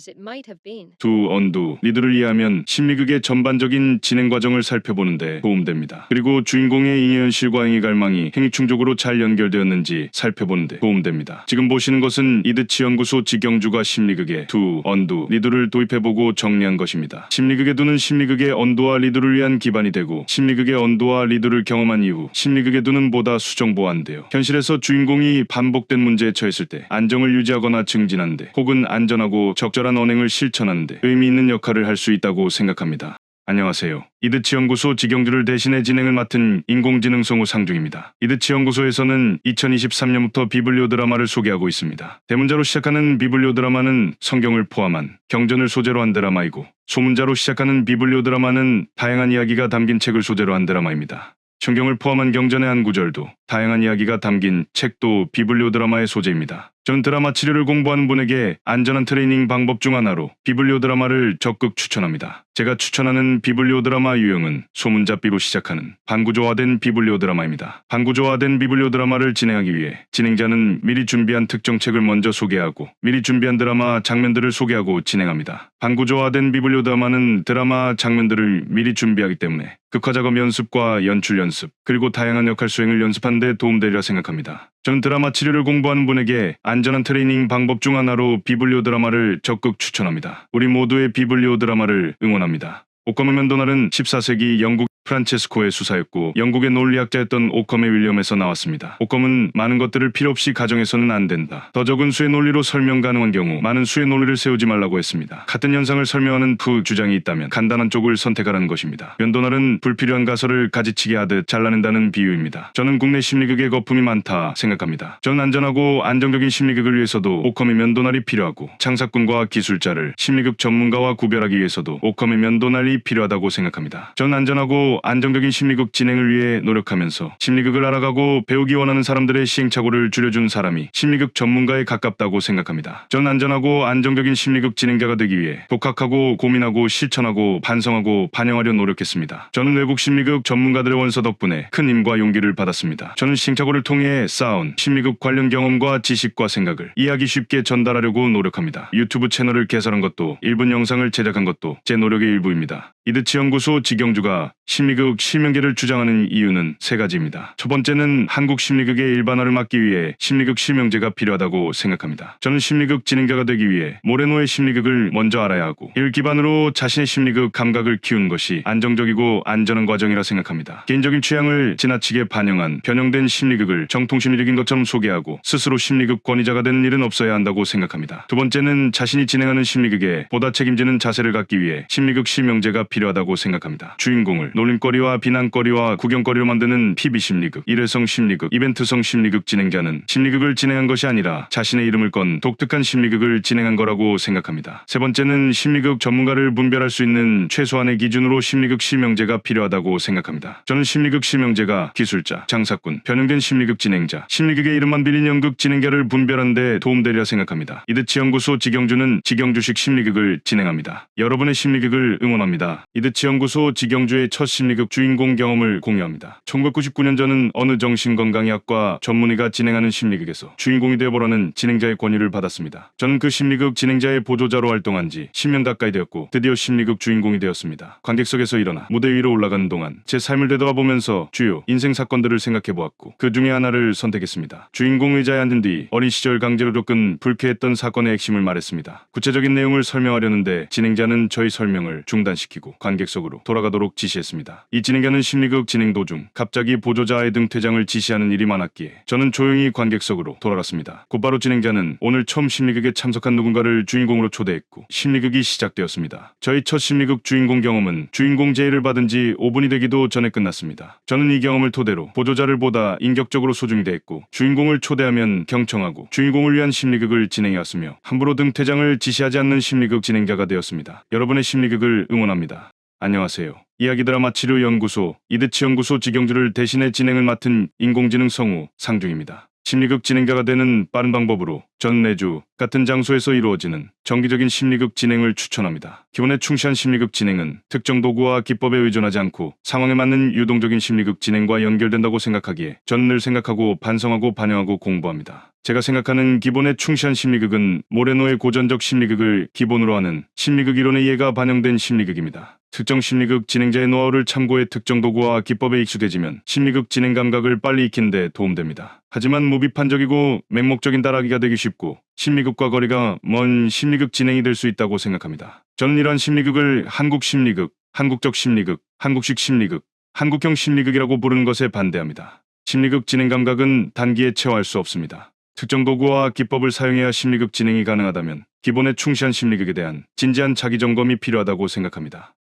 A: do, undo, redo를 이해하면 심리극의 전반적인 진행 과정을 살펴보는데 도움됩니다. 그리고 주인공의 잉여 현실과 행위 갈망이 행위충족으로 잘 연결되었는지 살펴보는데 도움됩니다. 지금 보시는 것은 이드치 연구소 직영주가 심리극에 do, undo, redo를 도입해보고 정리한 것입니다. 심리극의 do는 심리극의 undo와 redo를 위한 기반이 되고 심리극의 undo와 redo를 경험한 이후 심리극의 do는 보다 수정보완돼요. 현실에서 주인공이 반복된 문제에 처했을 때 안정을 유지하거나 증진하는데 혹은 안전하고 적절한 언행을 실천하는데 의미 있는 역할을 할 수 있다고 생각합니다. 안녕하세요. 이드치 연구소 직영주를 대신해 진행을 맡은 인공지능 성우 상중입니다. 이드치 연구소에서는 2023년부터 비블리오 드라마를 소개하고 있습니다. 대문자로 시작하는 비블리오 드라마는 성경을 포함한 경전을 소재로 한 드라마이고 소문자로 시작하는 비블리오 드라마는 다양한 이야기가 담긴 책을 소재로 한 드라마입니다. 성경을 포함한 경전의 한 구절도 다양한 이야기가 담긴 책도 비블리오 드라마의 소재입니다. 전 드라마 치료를 공부하는 분에게 안전한 트레이닝 방법 중 하나로 비블리오 드라마를 적극 추천합니다. 제가 추천하는 비블리오 드라마 유형은 소문자 B로 시작하는 반구조화된 비블리오 드라마입니다. 반구조화된 비블리오 드라마를 진행하기 위해 진행자는 미리 준비한 특정 책을 먼저 소개하고 미리 준비한 드라마 장면들을 소개하고 진행합니다. 반구조화된 비블리오 드라마는 드라마 장면들을 미리 준비하기 때문에 극화작업 연습과 연출 연습 그리고 다양한 역할 수행을 연습하는 데 도움되리라 생각합니다. 저는 드라마 치료를 공부하는 분에게 안전한 트레이닝 방법 중 하나로 비블리오 드라마를 적극 추천합니다. 우리 모두의 비블리오 드라마를 응원합니다. 오컴의 면도날은 14세기 영국 프란체스코의 수사였고 영국의 논리학자였던 오컴의 윌리엄에서 나왔습니다. 오컴은 많은 것들을 필요없이 가정해서는 안 된다. 더 적은 수의 논리로 설명 가능한 경우 많은 수의 논리를 세우지 말라고 했습니다. 같은 현상을 설명하는 그 주장이 있다면 간단한 쪽을 선택하라는 것입니다. 면도날은 불필요한 가설을 가지치기 하듯 잘라낸다는 비유입니다. 저는 국내 심리극에 거품이 많다 생각합니다. 저는 안전하고 안정적인 심리극을 위해서도 오컴의 면도날이 필요하고 창사꾼과 기술자를 심리극 전문가와 구별하기 위해서도 오컴의 면도날이 필요하다고 생각합니다. 저는 안전하고 안전하고 안정적인 심리극 진행을 위해 노력하면서 심리극을 알아가고 배우기 원하는 사람들의 시행착오를 줄여준 사람이 심리극 전문가에 가깝다고 생각합니다. 전 안전하고 안정적인 심리극 진행자가 되기 위해 독학하고 고민하고 실천하고 반성하고 반영하려 노력했습니다. 저는 외국 심리극 전문가들의 원서 덕분에 큰 힘과 용기를 받았습니다. 저는 시행착오를 통해 쌓아온 심리극 관련 경험과 지식과 생각을 이해하기 쉽게 전달하려고 노력합니다. 유튜브 채널을 개설한 것도 1분 영상을 제작한 것도 제 노력의 일부입니다. 이드치 연구소 지경주가 심리극 실명제를 주장하는 이유는 세 가지입니다. 첫 번째는 한국 심리극의 일반화를 막기 위해 심리극 실명제가 필요하다고 생각합니다. 저는 심리극 진행자가 되기 위해 모레노의 심리극을 먼저 알아야 하고 이를 기반으로 자신의 심리극 감각을 키우는 것이 안정적이고 안전한 과정이라 생각합니다. 개인적인 취향을 지나치게 반영한 변형된 심리극을 정통 심리극인 것처럼 소개하고 스스로 심리극 권위자가 되는 일은 없어야 한다고 생각합니다. 두 번째는 자신이 진행하는 심리극에 보다 책임지는 자세를 갖기 위해 심리극 실명제가 필요하다고 생각합니다. 주인공을 놀림거리와 비난거리와 구경거리로 만드는 PB 심리극, 일회성 심리극, 이벤트성 심리극 진행자는 심리극을 진행한 것이 아니라 자신의 이름을 건 독특한 심리극을 진행한 거라고 생각합니다. 세 번째는 심리극 전문가를 분별할 수 있는 최소한의 기준으로 심리극 실명제가 필요하다고 생각합니다. 저는 심리극 실명제가 기술자, 장사꾼, 변형된 심리극 진행자, 심리극의 이름만 빌린 연극 진행자를 분별하는 데 도움되리라 생각합니다. 이드치 연구소 지경주는 지경주식 심리극을 진행합니다. 여러분의 심리극을 응원합니다. 이드치 연구소 지경주의 첫 심리극 주인공 경험을 공유합니다. 1999년 저는 어느 정신건강의학과 전문의가 진행하는 심리극에서 주인공이 되어보라는 진행자의 권유를 받았습니다. 저는 그 심리극 진행자의 보조자로 활동한 지 10년 가까이 되었고 드디어 심리극 주인공이 되었습니다. 관객석에서 일어나 무대 위로 올라가는 동안 제 삶을 되돌아보면서 주요 인생 사건들을 생각해보았고 그 중에 하나를 선택했습니다. 주인공 의자에 앉은 뒤 어린 시절 강제로 겪은 불쾌했던 사건의 핵심을 말했습니다. 구체적인 내용을 설명하려는데 진행자는 저희 설명을 중단시키고 관객석으로 돌아가도록 지시했습니다. 이 진행자는 심리극 진행 도중 갑자기 보조자의 등 퇴장을 지시하는 일이 많았기에 저는 조용히 관객석으로 돌아갔습니다. 곧바로 진행자는 오늘 처음 심리극에 참석한 누군가를 주인공으로 초대했고 심리극이 시작되었습니다. 저희 첫 심리극 주인공 경험은 주인공 제의를 받은 지 5분이 되기도 전에 끝났습니다. 저는 이 경험을 토대로 보조자를 보다 인격적으로 소중히 대했고 주인공을 초대하면 경청하고 주인공을 위한 심리극을 진행해왔으며 함부로 등 퇴장을 지시하지 않는 심리극 진행자가 되었습니다. 여러분의 심리극을 응원합니다. 안녕하세요. 이야기 드라마 치료 연구소 이드치 연구소 지경주를 대신해 진행을 맡은 인공지능 성우 상중입니다. 심리극 진행자가 되는 빠른 방법으로 전 매주 같은 장소에서 이루어지는 정기적인 심리극 진행을 추천합니다. 기본에 충실한 심리극 진행은 특정 도구와 기법에 의존하지 않고 상황에 맞는 유동적인 심리극 진행과 연결된다고 생각하기에 전 늘 생각하고 반성하고 반영하고 공부합니다. 제가 생각하는 기본에 충실한 심리극은 모레노의 고전적 심리극을 기본으로 하는 심리극 이론의 이해가 반영된 심리극입니다. 특정 심리극 진행자의 노하우를 참고해 특정 도구와 기법에 익숙해지면 심리극 진행 감각을 빨리 익히는 데 도움됩니다. 하지만 무비판적이고 맹목적인 따라하기가 되기 쉽고 심리극과 거리가 먼 심리극 진행이 될 수 있다고 생각합니다. 저는 이러한 심리극을 한국 심리극, 한국적 심리극, 한국식 심리극, 한국형 심리극이라고 부르는 것에 반대합니다. 심리극 진행 감각은 단기에 체화할 수 없습니다. 특정 도구와 기법을 사용해야 심리극 진행이 가능하다면 기본에 충실한 심리극에 대한 진지한 자기 점검이 필요하다고 생각합니다.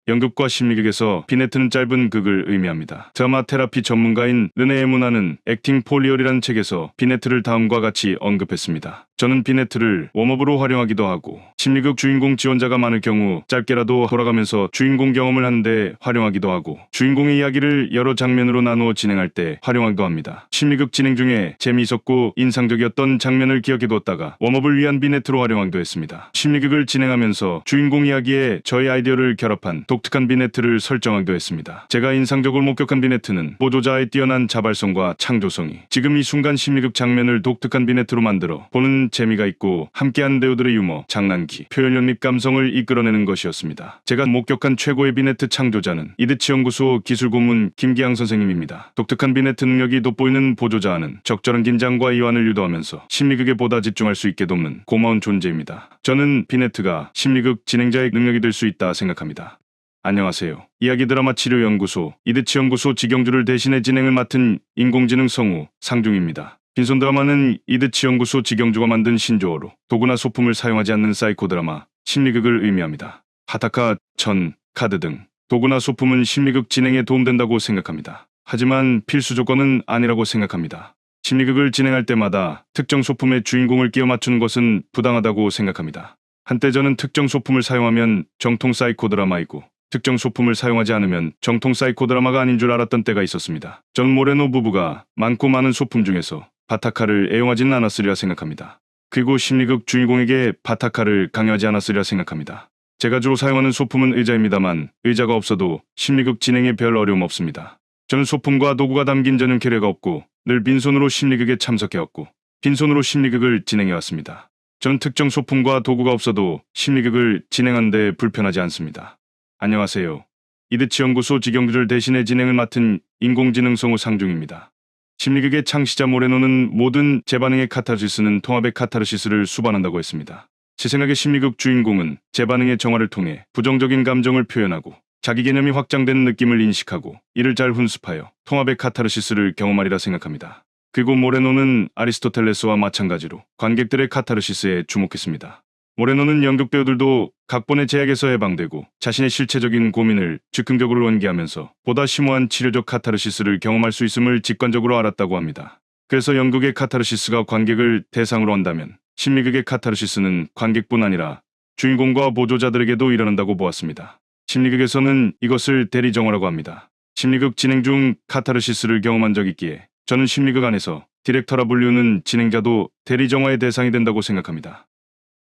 A: 연극과 심리극에서 비네트는 짧은 극을 의미합니다. 드라마 테라피 전문가인 르네 에무나는 액팅 폴리얼이라는 책에서 비네트를 다음과 같이 언급했습니다. 저는 비네트를 웜업으로 활용하기도 하고 심리극 주인공 지원자가 많을 경우 짧게라도 돌아가면서 주인공 경험을 하는데 활용하기도 하고 주인공의 이야기를 여러 장면으로 나누어 진행할 때 활용하기도 합니다. 심리극 진행 중에 재미있었고 인상적이었던 장면을 기억해두었다가 웜업을 위한 비네트로 활용하기도 했습니다. 심리극을 진행하면서 주인공 이야기에 저희 아이디어를 결합한 독특한 비네트를 설정하기도 했습니다. 제가 인상적으로 목격한 비네트는 보조자의 뛰어난 자발성과 창조성이 지금 이 순간 심리극 장면을 독특한 비네트로 만들어 보는 재미가 있고 함께하는 배우들의 유머, 장난기, 표현력 및 감성을 이끌어내는 것이었습니다. 제가 목격한 최고의 비네트 창조자는 이드치 연구소 기술고문 김기양 선생님입니다. 독특한 비네트 능력이 돋보이는 보조자는 적절한 긴장과 이완을 유도하면서 심리극에 보다 집중할 수 있게 돕는 고마운 존재입니다. 저는 비네트가 심리극 진행자의 능력이 될 수 있다 생각합니다. 안녕하세요. 이야기 드라마 치료 연구소 이드치 연구소 지경주를 대신해 진행을 맡은 인공지능 성우 상중입니다. 빈손 드라마는 이드치 연구소 지경주가 만든 신조어로 도구나 소품을 사용하지 않는 사이코 드라마, 심리극을 의미합니다. 하타카, 천, 카드 등 도구나 소품은 심리극 진행에 도움된다고 생각합니다. 하지만 필수 조건은 아니라고 생각합니다. 심리극을 진행할 때마다 특정 소품의 주인공을 끼워 맞추는 것은 부당하다고 생각합니다. 한때 저는 특정 소품을 사용하면 정통 사이코 드라마이고 특정 소품을 사용하지 않으면 정통 사이코 드라마가 아닌 줄 알았던 때가 있었습니다. 전 모레노 부부가 많고 많은 소품 중에서 바타카를 애용하지는 않았으리라 생각합니다. 그리고 심리극 주인공에게 바타카를 강요하지 않았으리라 생각합니다. 제가 주로 사용하는 소품은 의자입니다만 의자가 없어도 심리극 진행에 별 어려움 없습니다. 저는 소품과 도구가 담긴 전용 캐리어가 없고 늘 빈손으로 심리극에 참석해왔고 빈손으로 심리극을 진행해왔습니다. 전 특정 소품과 도구가 없어도 심리극을 진행하는데 불편하지 않습니다. 안녕하세요. 이드치 연구소 직영들을 대신해 진행을 맡은 인공지능 성우 상중입니다. 심리극의 창시자 모레노는 모든 재반응의 카타르시스는 통합의 카타르시스를 수반한다고 했습니다. 제 생각에 심리극 주인공은 재반응의 정화를 통해 부정적인 감정을 표현하고 자기 개념이 확장되는 느낌을 인식하고 이를 잘 훈습하여 통합의 카타르시스를 경험하리라 생각합니다. 그리고 모레노는 아리스토텔레스와 마찬가지로 관객들의 카타르시스에 주목했습니다. 모레노는 연극 배우들도 각본의 제약에서 해방되고 자신의 실체적인 고민을 즉흥적으로 연기하면서 보다 심오한 치료적 카타르시스를 경험할 수 있음을 직관적으로 알았다고 합니다. 그래서 연극의 카타르시스가 관객을 대상으로 한다면 심리극의 카타르시스는 관객뿐 아니라 주인공과 보조자들에게도 일어난다고 보았습니다. 심리극에서는 이것을 대리정화라고 합니다. 심리극 진행 중 카타르시스를 경험한 적이 있기에 저는 심리극 안에서 디렉터라 불리우는 진행자도 대리정화의 대상이 된다고 생각합니다.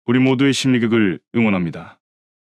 A: 우리 모두의 심리극을 응원합니다.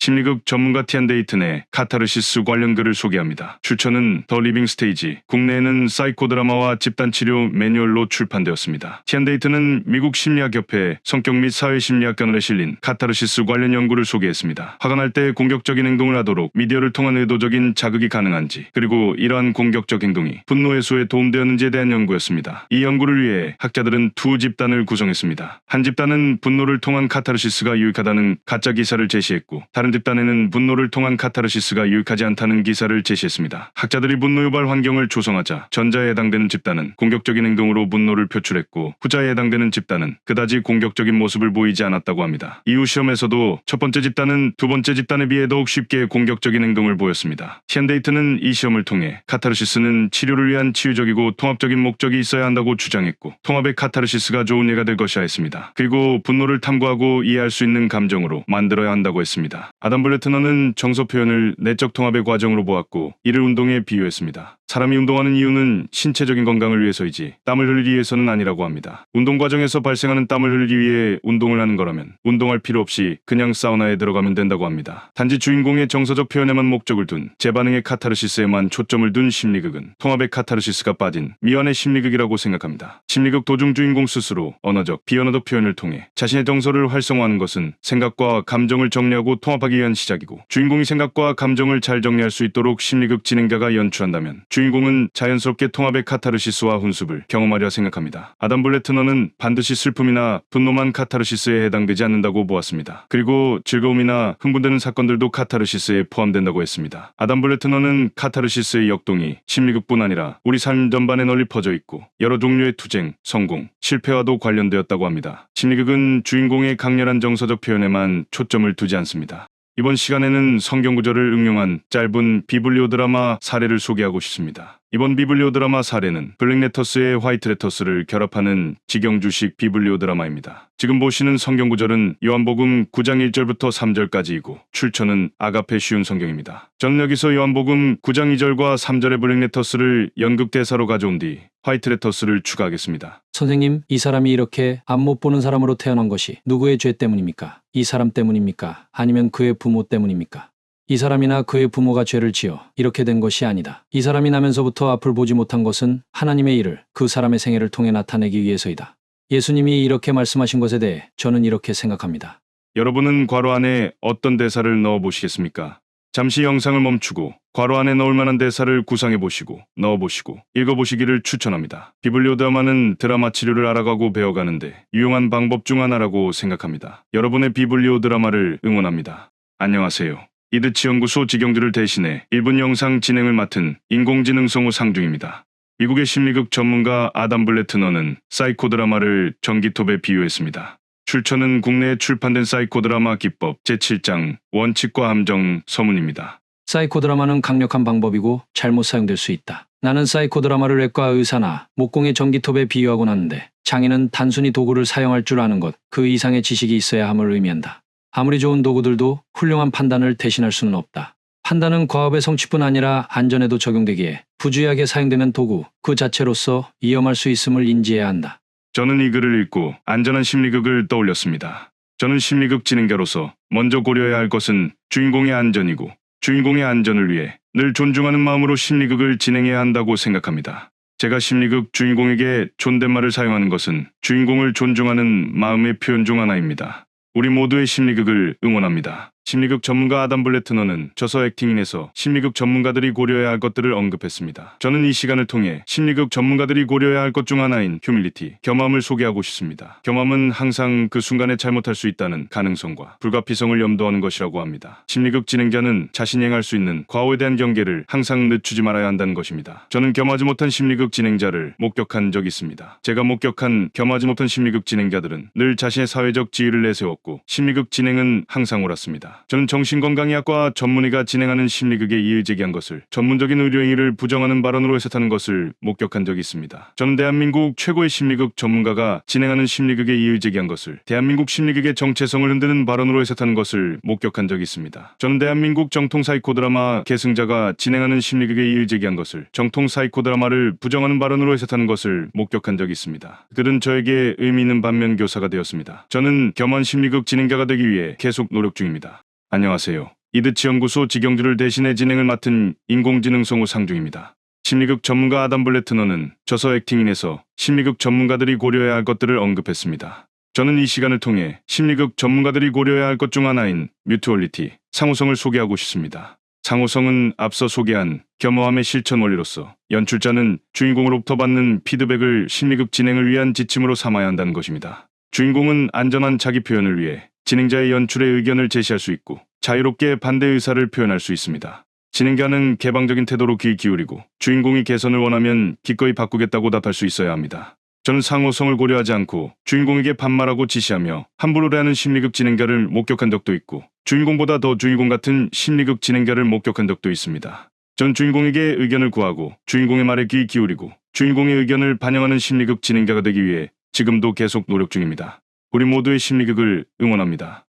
A: 심리극 전문가 티안 데이튼의 카타르시스 관련 글을 소개합니다. 출처는 더 리빙 스테이지, 국내에는 사이코 드라마와 집단치료 매뉴얼로 출판되었습니다. 티안 데이튼은 미국 심리학협회 성격 및 사회심리학견에 실린 카타르시스 관련 연구를 소개했습니다. 화가 날 때 공격적인 행동을 하도록 미디어를 통한 의도적인 자극이 가능한지, 그리고 이러한 공격적 행동이 분노 해소에 도움되었는지에 대한 연구였습니다. 이 연구를 위해 학자들은 두 집단을 구성했습니다. 한 집단은 분노를 통한 카타르시스가 유익하다는 가짜 기사를 제시했고, 다른 집단에는 분노를 통한 카타르시스가 유익하지 않다는 기사를 제시했습니다. 학자들이 분노 유발 환경을 조성하자 전자에 해당되는 집단은 공격적인 행동으로 분노를 표출했고 후자에 해당되는 집단은 그다지 공격적인 모습을 보이지 않았다고 합니다. 이후 시험에서도 첫 번째 집단은 두 번째 집단에 비해 더욱 쉽게 공격적인 행동을 보였습니다. 티안 데이튼은 이 시험을 통해 카타르시스는 치료를 위한 치유적이고 통합적인 목적이 있어야 한다고 주장했고 통합의 카타르시스가 좋은 예가 될 것이라 했습니다. 그리고 분노를 탐구하고 이해할 수 있는 감정으로 만들어야 한다고 했습니다. 아담 블레트너는 정서 표현을 내적 통합의 과정으로 보았고 이를 운동에 비유했습니다. 사람이 운동하는 이유는 신체적인 건강을 위해서이지 땀을 흘리기 위해서는 아니라고 합니다. 운동 과정에서 발생하는 땀을 흘리기 위해 운동을 하는 거라면 운동할 필요 없이 그냥 사우나에 들어가면 된다고 합니다. 단지 주인공의 정서적 표현에만 목적을 둔 재반응의 카타르시스에만 초점을 둔 심리극은 통합의 카타르시스가 빠진 미완의 심리극이라고 생각합니다. 심리극 도중 주인공 스스로 언어적, 비언어적 표현을 통해 자신의 정서를 활성화하는 것은 생각과 감정을 정리하고 통합하기 위한 시작이고 주인공이 생각과 감정을 잘 정리할 수 있도록 심리극 진행자가 연출한다면 주인공은 자연스럽게 통합의 카타르시스와 훈습을 경험하려 생각합니다. 아담 블레트너는 반드시 슬픔이나 분노만 카타르시스에 해당되지 않는다고 보았습니다. 그리고 즐거움이나 흥분되는 사건들도 카타르시스에 포함된다고 했습니다. 아담 블레트너는 카타르시스의 역동이 심리극뿐 아니라 우리 삶 전반에 널리 퍼져 있고 여러 종류의 투쟁, 성공, 실패와도 관련되었다고 합니다. 심리극은 주인공의 강렬한 정서적 표현에만 초점을 두지 않습니다. 이번 시간에는 성경 구절을 응용한 짧은 비블리오 드라마 사례를 소개하고 싶습니다. 이번 비블리오 드라마 사례는 블랙레터스의 화이트레터스를 결합하는 직영주식 비블리오 드라마입니다. 지금 보시는 성경 구절은 요한복음 9장 1절부터 3절까지이고 출처는 아가페 쉬운 성경입니다. 저는 여기서 요한복음 9장 2절과 3절의 블랙레터스를 연극 대사로 가져온 뒤 화이트레터스를 추가하겠습니다.
E: 선생님, 이 사람이 이렇게 앞 못 보는 사람으로 태어난 것이 누구의 죄 때문입니까? 이 사람 때문입니까? 아니면 그의 부모 때문입니까? 이 사람이나 그의 부모가 죄를 지어 이렇게 된 것이 아니다. 이 사람이 나면서부터 앞을 보지 못한 것은 하나님의 일을 그 사람의 생애를 통해 나타내기 위해서이다. 예수님이 이렇게 말씀하신 것에 대해 저는 이렇게 생각합니다.
A: 여러분은 괄호 안에 어떤 대사를 넣어 보시겠습니까? 잠시 영상을 멈추고 괄호 안에 넣을 만한 대사를 구상해 보시고 넣어 보시고 읽어 보시기를 추천합니다. 비블리오 드라마는 드라마 치료를 알아가고 배워가는데 유용한 방법 중 하나라고 생각합니다. 여러분의 비블리오 드라마를 응원합니다. 안녕하세요. 이드치 연구소 직영들을 대신해 1분 영상 진행을 맡은 인공지능 성우 상중입니다. 미국의 심리극 전문가 아담 블레트너는 사이코 드라마를 전기톱에 비유했습니다. 출처는 국내에 출판된 사이코 드라마 기법 제7장 원칙과 함정 서문입니다.
E: 사이코 드라마는 강력한 방법이고 잘못 사용될 수 있다. 나는 사이코 드라마를 외과 의사나 목공의 전기톱에 비유하곤 하는데 장인은 단순히 도구를 사용할 줄 아는 것, 그 이상의 지식이 있어야 함을 의미한다. 아무리 좋은 도구들도 훌륭한 판단을 대신할 수는 없다. 판단은 과업의 성취뿐 아니라 안전에도 적용되기에 부주의하게 사용되는 도구 그 자체로서 위험할 수 있음을 인지해야 한다.
A: 저는 이 글을 읽고 안전한 심리극을 떠올렸습니다. 저는 심리극 진행자로서 먼저 고려해야 할 것은 주인공의 안전이고 주인공의 안전을 위해 늘 존중하는 마음으로 심리극을 진행해야 한다고 생각합니다. 제가 심리극 주인공에게 존댓말을 사용하는 것은 주인공을 존중하는 마음의 표현 중 하나입니다. 우리 모두의 심리극을 응원합니다. 심리극 전문가 아담 블래트너는 저서 액팅인에서 심리극 전문가들이 고려해야 할 것들을 언급했습니다. 저는 이 시간을 통해 심리극 전문가들이 고려해야 할 것 중 하나인 휴밀리티, 겸함을 소개하고 싶습니다. 겸함은 항상 그 순간에 잘못할 수 있다는 가능성과 불가피성을 염두하는 것이라고 합니다. 심리극 진행자는 자신이 행할 수 있는 과오에 대한 경계를 항상 늦추지 말아야 한다는 것입니다. 저는 겸하지 못한 심리극 진행자를 목격한 적이 있습니다. 제가 목격한 겸하지 못한 심리극 진행자들은 늘 자신의 사회적 지위를 내세웠고 심리극 진행은 항상 옳았습니다. 저는 정신건강의학과 전문의가 진행하는 심리극에 이의제기한 것을 전문적인 의료행위를 부정하는 발언으로 해석하는 것을 목격한 적이 있습니다. 저는 대한민국 최고의 심리극 전문가가 진행하는 심리극에 이의제기한 것을 대한민국 심리극의 정체성을 흔드는 발언으로 해석하는 것을 목격한 적이 있습니다. 저는 대한민국 정통 사이코 드라마 계승자가 진행하는 심리극에 이의제기한 것을 정통 사이코 드라마를 부정하는 발언으로 해석하는 것을 목격한 적이 있습니다. 그들은 저에게 의미 있는 반면 교사가 되었습니다. 저는 겸한 심리극 진행자가 되기 위해 계속 노력 중입니다. 안녕하세요. 이드치 연구소 직영주를 대신해 진행을 맡은 인공지능 성우 상중입니다. 심리극 전문가 아담 블래트너는 저서 액팅인에서 심리극 전문가들이 고려해야 할 것들을 언급했습니다. 저는 이 시간을 통해 심리극 전문가들이 고려해야 할 것 중 하나인 뮤투얼리티, 상호성을 소개하고 싶습니다. 상호성은 앞서 소개한 겸허함의 실천 원리로서 연출자는 주인공으로부터 받는 피드백을 심리극 진행을 위한 지침으로 삼아야 한다는 것입니다. 주인공은 안전한 자기 표현을 위해 진행자의 연출에 의견을 제시할 수 있고 자유롭게 반대 의사를 표현할 수 있습니다. 진행자는 개방적인 태도로 귀 기울이고 주인공이 개선을 원하면 기꺼이 바꾸겠다고 답할 수 있어야 합니다. 저는 상호성을 고려하지 않고 주인공에게 반말하고 지시하며 함부로 대하는 심리극 진행자를 목격한 적도 있고 주인공보다 더 주인공 같은 심리극 진행자를 목격한 적도 있습니다. 전 주인공에게 의견을 구하고 주인공의 말에 귀 기울이고 주인공의 의견을 반영하는 심리극 진행자가 되기 위해 지금도 계속 노력 중입니다. 우리 모두의 심리극을 응원합니다.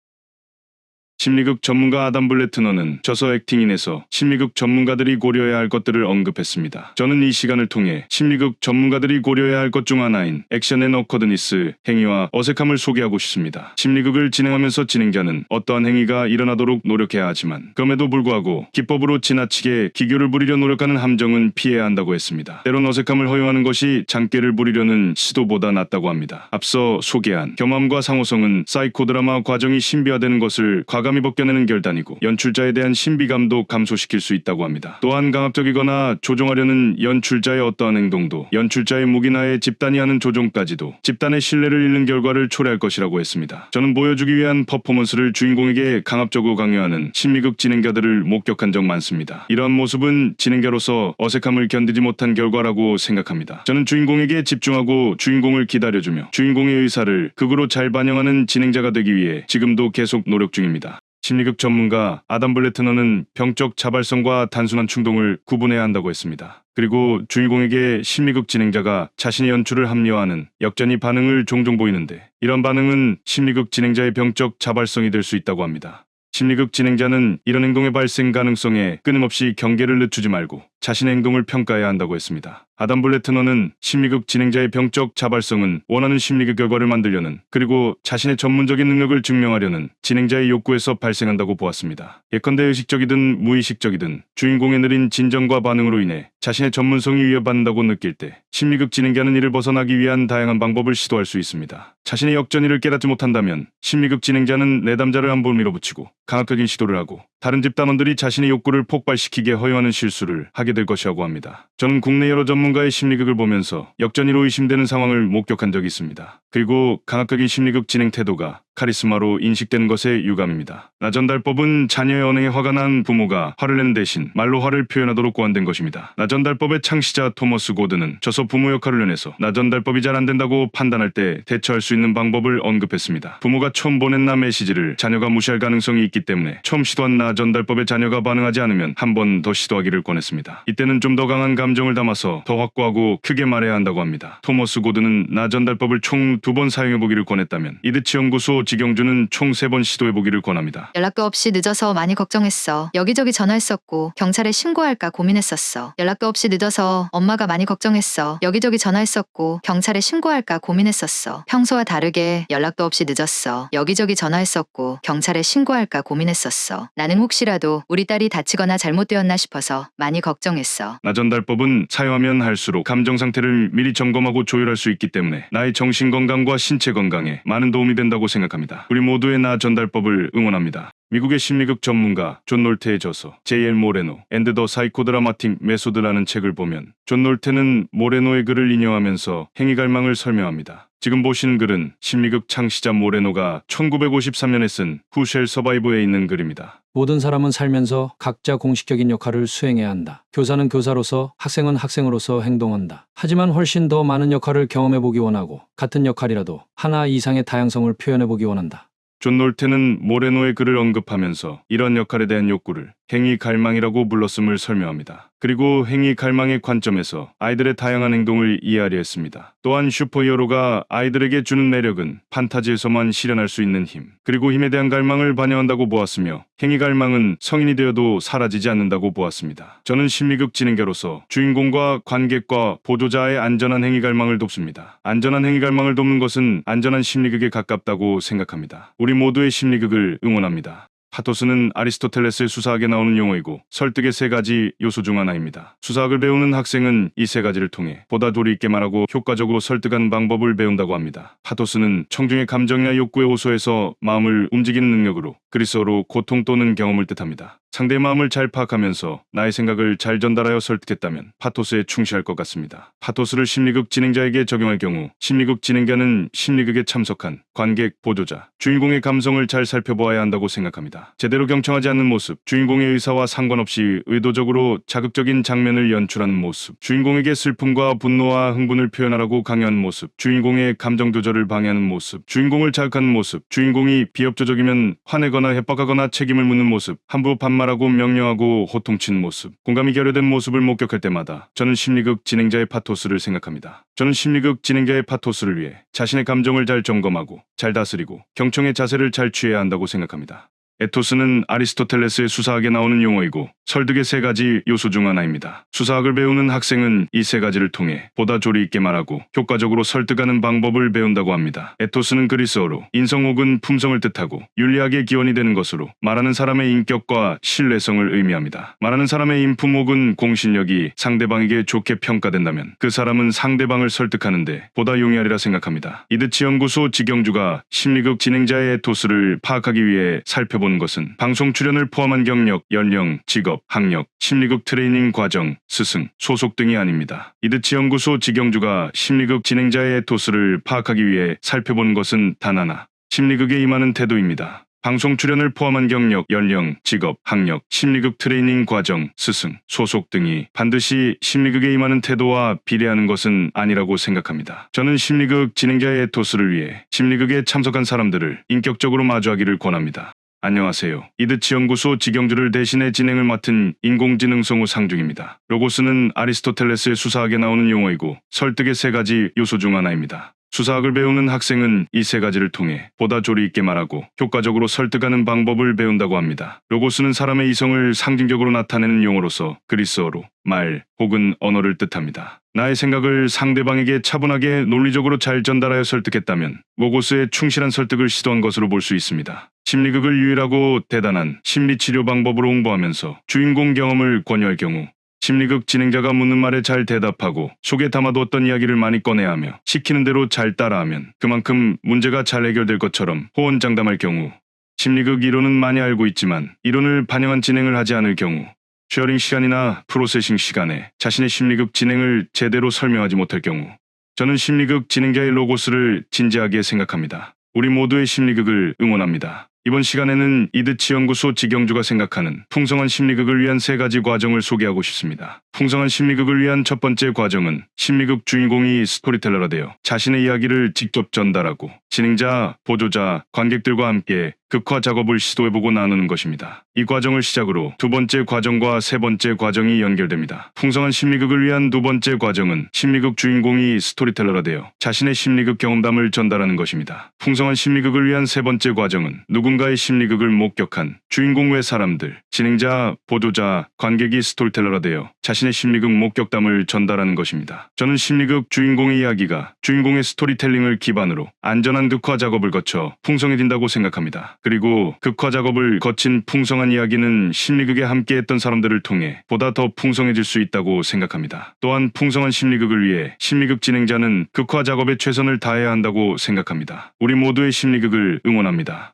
A: 심리극 전문가 아담 블래트너는 저서 액팅인에서 심리극 전문가들이 고려해야 할 것들을 언급했습니다. 저는 이 시간을 통해 심리극 전문가들이 고려해야 할 것 중 하나인 액션 앤 어커드니스, 행위와 어색함을 소개하고 싶습니다. 심리극을 진행하면서 진행자는 어떠한 행위가 일어나도록 노력해야 하지만 그럼에도 불구하고 기법으로 지나치게 기교를 부리려 노력하는 함정은 피해야 한다고 했습니다. 때론 어색함을 허용하는 것이 장깨를 부리려는 시도보다 낫다고 합니다. 앞서 소개한 겸함과 상호성은 사이코 드라마 과정이 신비화되는 것을 과감히 벗겨내는 결단이고 연출자에 대한 신비감도 감소시킬 수 있다고 합니다. 또한 강압적이거나 조종하려는 연출자의 어떠한 행동도 연출자의 무기나에 집단이 하는 조종까지도 집단의 신뢰를 잃는 결과를 초래할 것이라고 했습니다. 저는 보여주기 위한 퍼포먼스를 주인공에게 강압적으로 강요하는 심리극 진행자들을 목격한 적 많습니다. 이러한 모습은 진행자로서 어색함을 견디지 못한 결과라고 생각합니다. 저는 주인공에게 집중하고 주인공을 기다려주며 주인공의 의사를 극으로 잘 반영하는 진행자가 되기 위해 지금도 계속 노력 중입니다. 심리극 전문가 아담 블래트너는 병적 자발성과 단순한 충동을 구분해야 한다고 했습니다. 그리고 주인공에게 심리극 진행자가 자신의 연출을 합리화하는 역전이 반응을 종종 보이는데 이런 반응은 심리극 진행자의 병적 자발성이 될 수 있다고 합니다. 심리극 진행자는 이런 행동의 발생 가능성에 끊임없이 경계를 늦추지 말고 자신의 행동을 평가해야 한다고 했습니다. 아담 블래트너는 심리극 진행자의 병적 자발성은 원하는 심리극 결과를 만들려는 그리고 자신의 전문적인 능력을 증명하려는 진행자의 욕구에서 발생한다고 보았습니다. 예컨대 의식적이든 무의식적이든 주인공의 느린 진정과 반응으로 인해 자신의 전문성이 위협받는다고 느낄 때 심리극 진행자는 이를 벗어나기 위한 다양한 방법을 시도할 수 있습니다. 자신의 역전이를 깨닫지 못한다면 심리극 진행자는 내담자를 함부로 밀어붙이고 강압적인 시도를 하고 다른 집단원들이 자신의 욕구를 폭발시키게 허용하는 실수를 하게 될 것이라고 합니다. 저는 국내 여러 전문가의 심리극을 보면서 역전이로 의심되는 상황을 목격한 적이 있습니다. 그리고 강압적인 심리극 진행 태도가 카리스마로 인식되는 것에 유감입니다. 나전달법은 자녀의 언행에 화가 난 부모가 화를 내는 대신 말로 화를 표현하도록 고안된 것입니다. 나전달법의 창시자 토머스 고드는 저서 부모 역할을 연해서 나전달법이 잘 안된다고 판단할 때 대처할 수 있는 방법을 언급했습니다. 부모가 처음 보낸 나 메시지를 자녀가 무시할 가능성이 있기 때문에 처음 시도한 나전달법에 자녀가 반응하지 않으면 한 번 더 시도하기를 권했습니다. 이때는 좀 더 강한 감정을 담아서 더 확고하고 크게 말해야 한다고 합니다. 토머스 고드는 나전달법을 총 중 2번 사용해보기를 권했다면 이드치 연구소 직영주는 총 3번 시도해보기를 권합니다.
B: 연락도 없이 늦어서 많이 걱정했어. 여기저기 전화했었고 경찰에 신고할까 고민했었어. 연락도 없이 늦어서 엄마가 많이 걱정했어. 여기저기 전화했었고 경찰에 신고할까 고민했었어. 평소와 다르게 연락도 없이 늦었어. 여기저기 전화했었고 경찰에 신고할까 고민했었어. 나는 혹시라도 우리 딸이 다치거나 잘못되었나 싶어서 많이 걱정했어.
A: 나전달법은 사용하면 할수록 감정 상태를 미리 점검하고 조율할 수 있기 때문에 나의 정신 건강과 신체 건강에 많은 도움이 된다고 생각합니다. 우리 모두의 나전달법을 응원합니다. 미국의 심리극 전문가 존 놀테의 저서 J.L. 모레노 앤드 더 사이코드라마틱 메소드라는 책을 보면 존 놀테는 모레노의 글을 인용하면서 행위갈망을 설명합니다. 지금 보시는 글은 심리극 창시자 모레노가 1953년에 쓴 Who Shall Survive에 있는 글입니다.
E: 모든 사람은 살면서 각자 공식적인 역할을 수행해야 한다. 교사는 교사로서, 학생은 학생으로서 행동한다. 하지만 훨씬 더 많은 역할을 경험해보기 원하고 같은 역할이라도 하나 이상의 다양성을 표현해보기 원한다.
A: 존 놀테는 모레노의 글을 언급하면서 이런 역할에 대한 욕구를 행위 갈망이라고 불렀음을 설명합니다. 그리고 행위 갈망의 관점에서 아이들의 다양한 행동을 이해하려 했습니다. 또한 슈퍼히어로가 아이들에게 주는 매력은 판타지에서만 실현할 수 있는 힘, 그리고 힘에 대한 갈망을 반영한다고 보았으며 행위 갈망은 성인이 되어도 사라지지 않는다고 보았습니다. 저는 심리극 진행자로서 주인공과 관객과 보조자의 안전한 행위 갈망을 돕습니다. 안전한 행위 갈망을 돕는 것은 안전한 심리극에 가깝다고 생각합니다. 우리 모두의 심리극을 응원합니다. 파토스는 아리스토텔레스의 수사학에 나오는 용어이고 설득의 3가지 요소 중 하나입니다. 수사학을 배우는 학생은 이 3가지를 통해 보다 도리 있게 말하고 효과적으로 설득하는 방법을 배운다고 합니다. 파토스는 청중의 감정이나 욕구의 호소에서 마음을 움직이는 능력으로 그리스어로 고통 또는 경험을 뜻합니다. 상대의 마음을 잘 파악하면서 나의 생각을 잘 전달하여 설득했다면 파토스에 충실할 것 같습니다. 파토스를 심리극 진행자에게 적용할 경우 심리극 진행자는 심리극에 참석한 관객, 보조자, 주인공의 감성을 잘 살펴보아야 한다고 생각합니다. 제대로 경청하지 않는 모습, 주인공의 의사와 상관없이 의도적으로 자극적인 장면을 연출하는 모습, 주인공에게 슬픔과 분노와 흥분을 표현하라고 강요하는 모습, 주인공의 감정 조절을 방해하는 모습, 주인공을 자극하는 모습, 주인공이 비협조적이면 화내거나 협박하거나 책임을 묻는 모습, 함부로 반말하고 명령하고 호통치는 모습, 공감이 결여된 모습을 목격할 때마다 저는 심리극 진행자의 파토스를 생각합니다. 저는 심리극 진행자의 파토스를 위해 자신의 감정을 잘 점검하고 잘 다스리고 경청의 자세를 잘 취해야 한다고 생각합니다. 에토스는 아리스토텔레스의 수사학에 나오는 용어이고 설득의 3가지 요소 중 하나입니다. 수사학을 배우는 학생은 이 3가지를 통해 보다 조리 있게 말하고 효과적으로 설득하는 방법을 배운다고 합니다. 에토스는 그리스어로 인성 혹은 품성을 뜻하고 윤리학의 기원이 되는 것으로 말하는 사람의 인격과 신뢰성을 의미합니다. 말하는 사람의 인품 혹은 공신력이 상대방에게 좋게 평가된다면 그 사람은 상대방을 설득하는데 보다 용이하리라 생각합니다. 이드치 연구소 직영주가 심리극 진행자의 에토스를 파악하기 위해 살펴보는 것은 방송 출연을 포함한 경력, 연령, 직업, 학력, 심리극 트레이닝 과정, 스승, 소속 등이 아닙니다. 이드치 연구소 직영주가 심리극 진행자의 에토스를 파악하기 위해 살펴보는 것은 단 하나, 심리극에 임하는 태도입니다. 방송 출연을 포함한 경력, 연령, 직업, 학력, 심리극 트레이닝 과정, 스승, 소속 등이 반드시 심리극에 임하는 태도와 비례하는 것은 아니라고 생각합니다. 저는 심리극 진행자의 에토스를 위해 심리극에 참석한 사람들을 인격적으로 마주하기를 권합니다. 안녕하세요. 이드치 연구소 직영주를 대신해 진행을 맡은 인공지능 성우 상중입니다. 로고스는 아리스토텔레스의 수사학에 나오는 용어이고 설득의 3가지 요소 중 하나입니다. 수사학을 배우는 학생은 이 3가지를 통해 보다 조리 있게 말하고 효과적으로 설득하는 방법을 배운다고 합니다. 로고스는 사람의 이성을 상징적으로 나타내는 용어로서 그리스어로 말 혹은 언어를 뜻합니다. 나의 생각을 상대방에게 차분하게 논리적으로 잘 전달하여 설득했다면 로고스의 충실한 설득을 시도한 것으로 볼 수 있습니다. 심리극을 유일하고 대단한 심리치료 방법으로 홍보하면서 주인공 경험을 권유할 경우 심리극 진행자가 묻는 말에 잘 대답하고 속에 담아두었던 이야기를 많이 꺼내야 하며 시키는 대로 잘 따라하면 그만큼 문제가 잘 해결될 것처럼 호언장담할 경우, 심리극 이론은 많이 알고 있지만 이론을 반영한 진행을 하지 않을 경우, 쉐어링 시간이나 프로세싱 시간에 자신의 심리극 진행을 제대로 설명하지 못할 경우, 저는 심리극 진행자의 로고스를 진지하게 생각합니다. 우리 모두의 심리극을 응원합니다. 이번 시간에는 이드치 연구소 직영주가 생각하는 풍성한 심리극을 위한 3가지 과정을 소개하고 싶습니다. 풍성한 심리극을 위한 첫 번째 과정은 심리극 주인공이 스토리텔러가 되어 자신의 이야기를 직접 전달하고 진행자, 보조자, 관객들과 함께 극화 작업을 시도해보고 나누는 것입니다. 이 과정을 시작으로 두 번째 과정과 세 번째 과정이 연결됩니다. 풍성한 심리극을 위한 두 번째 과정은 심리극 주인공이 스토리텔러가 되어 자신의 심리극 경험담을 전달하는 것입니다. 풍성한 심리극을 위한 세 번째 과정은 누군가의 심리극을 목격한 주인공 외 사람들, 진행자, 보도자, 관객이 스토리텔러가 되어 자신의 심리극 목격담을 전달하는 것입니다. 저는 심리극 주인공의 이야기가 주인공의 스토리텔링을 기반으로 안전한 극화 작업을 거쳐 풍성해진다고 생각합니다. 그리고 극화 작업을 거친 풍성한 이야기는 심리극에 함께했던 사람들을 통해 보다 더 풍성해질 수 있다고 생각합니다. 또한 풍성한 심리극을 위해 심리극 진행자는 극화 작업에 최선을 다해야 한다고 생각합니다. 우리 모두의 심리극을 응원합니다.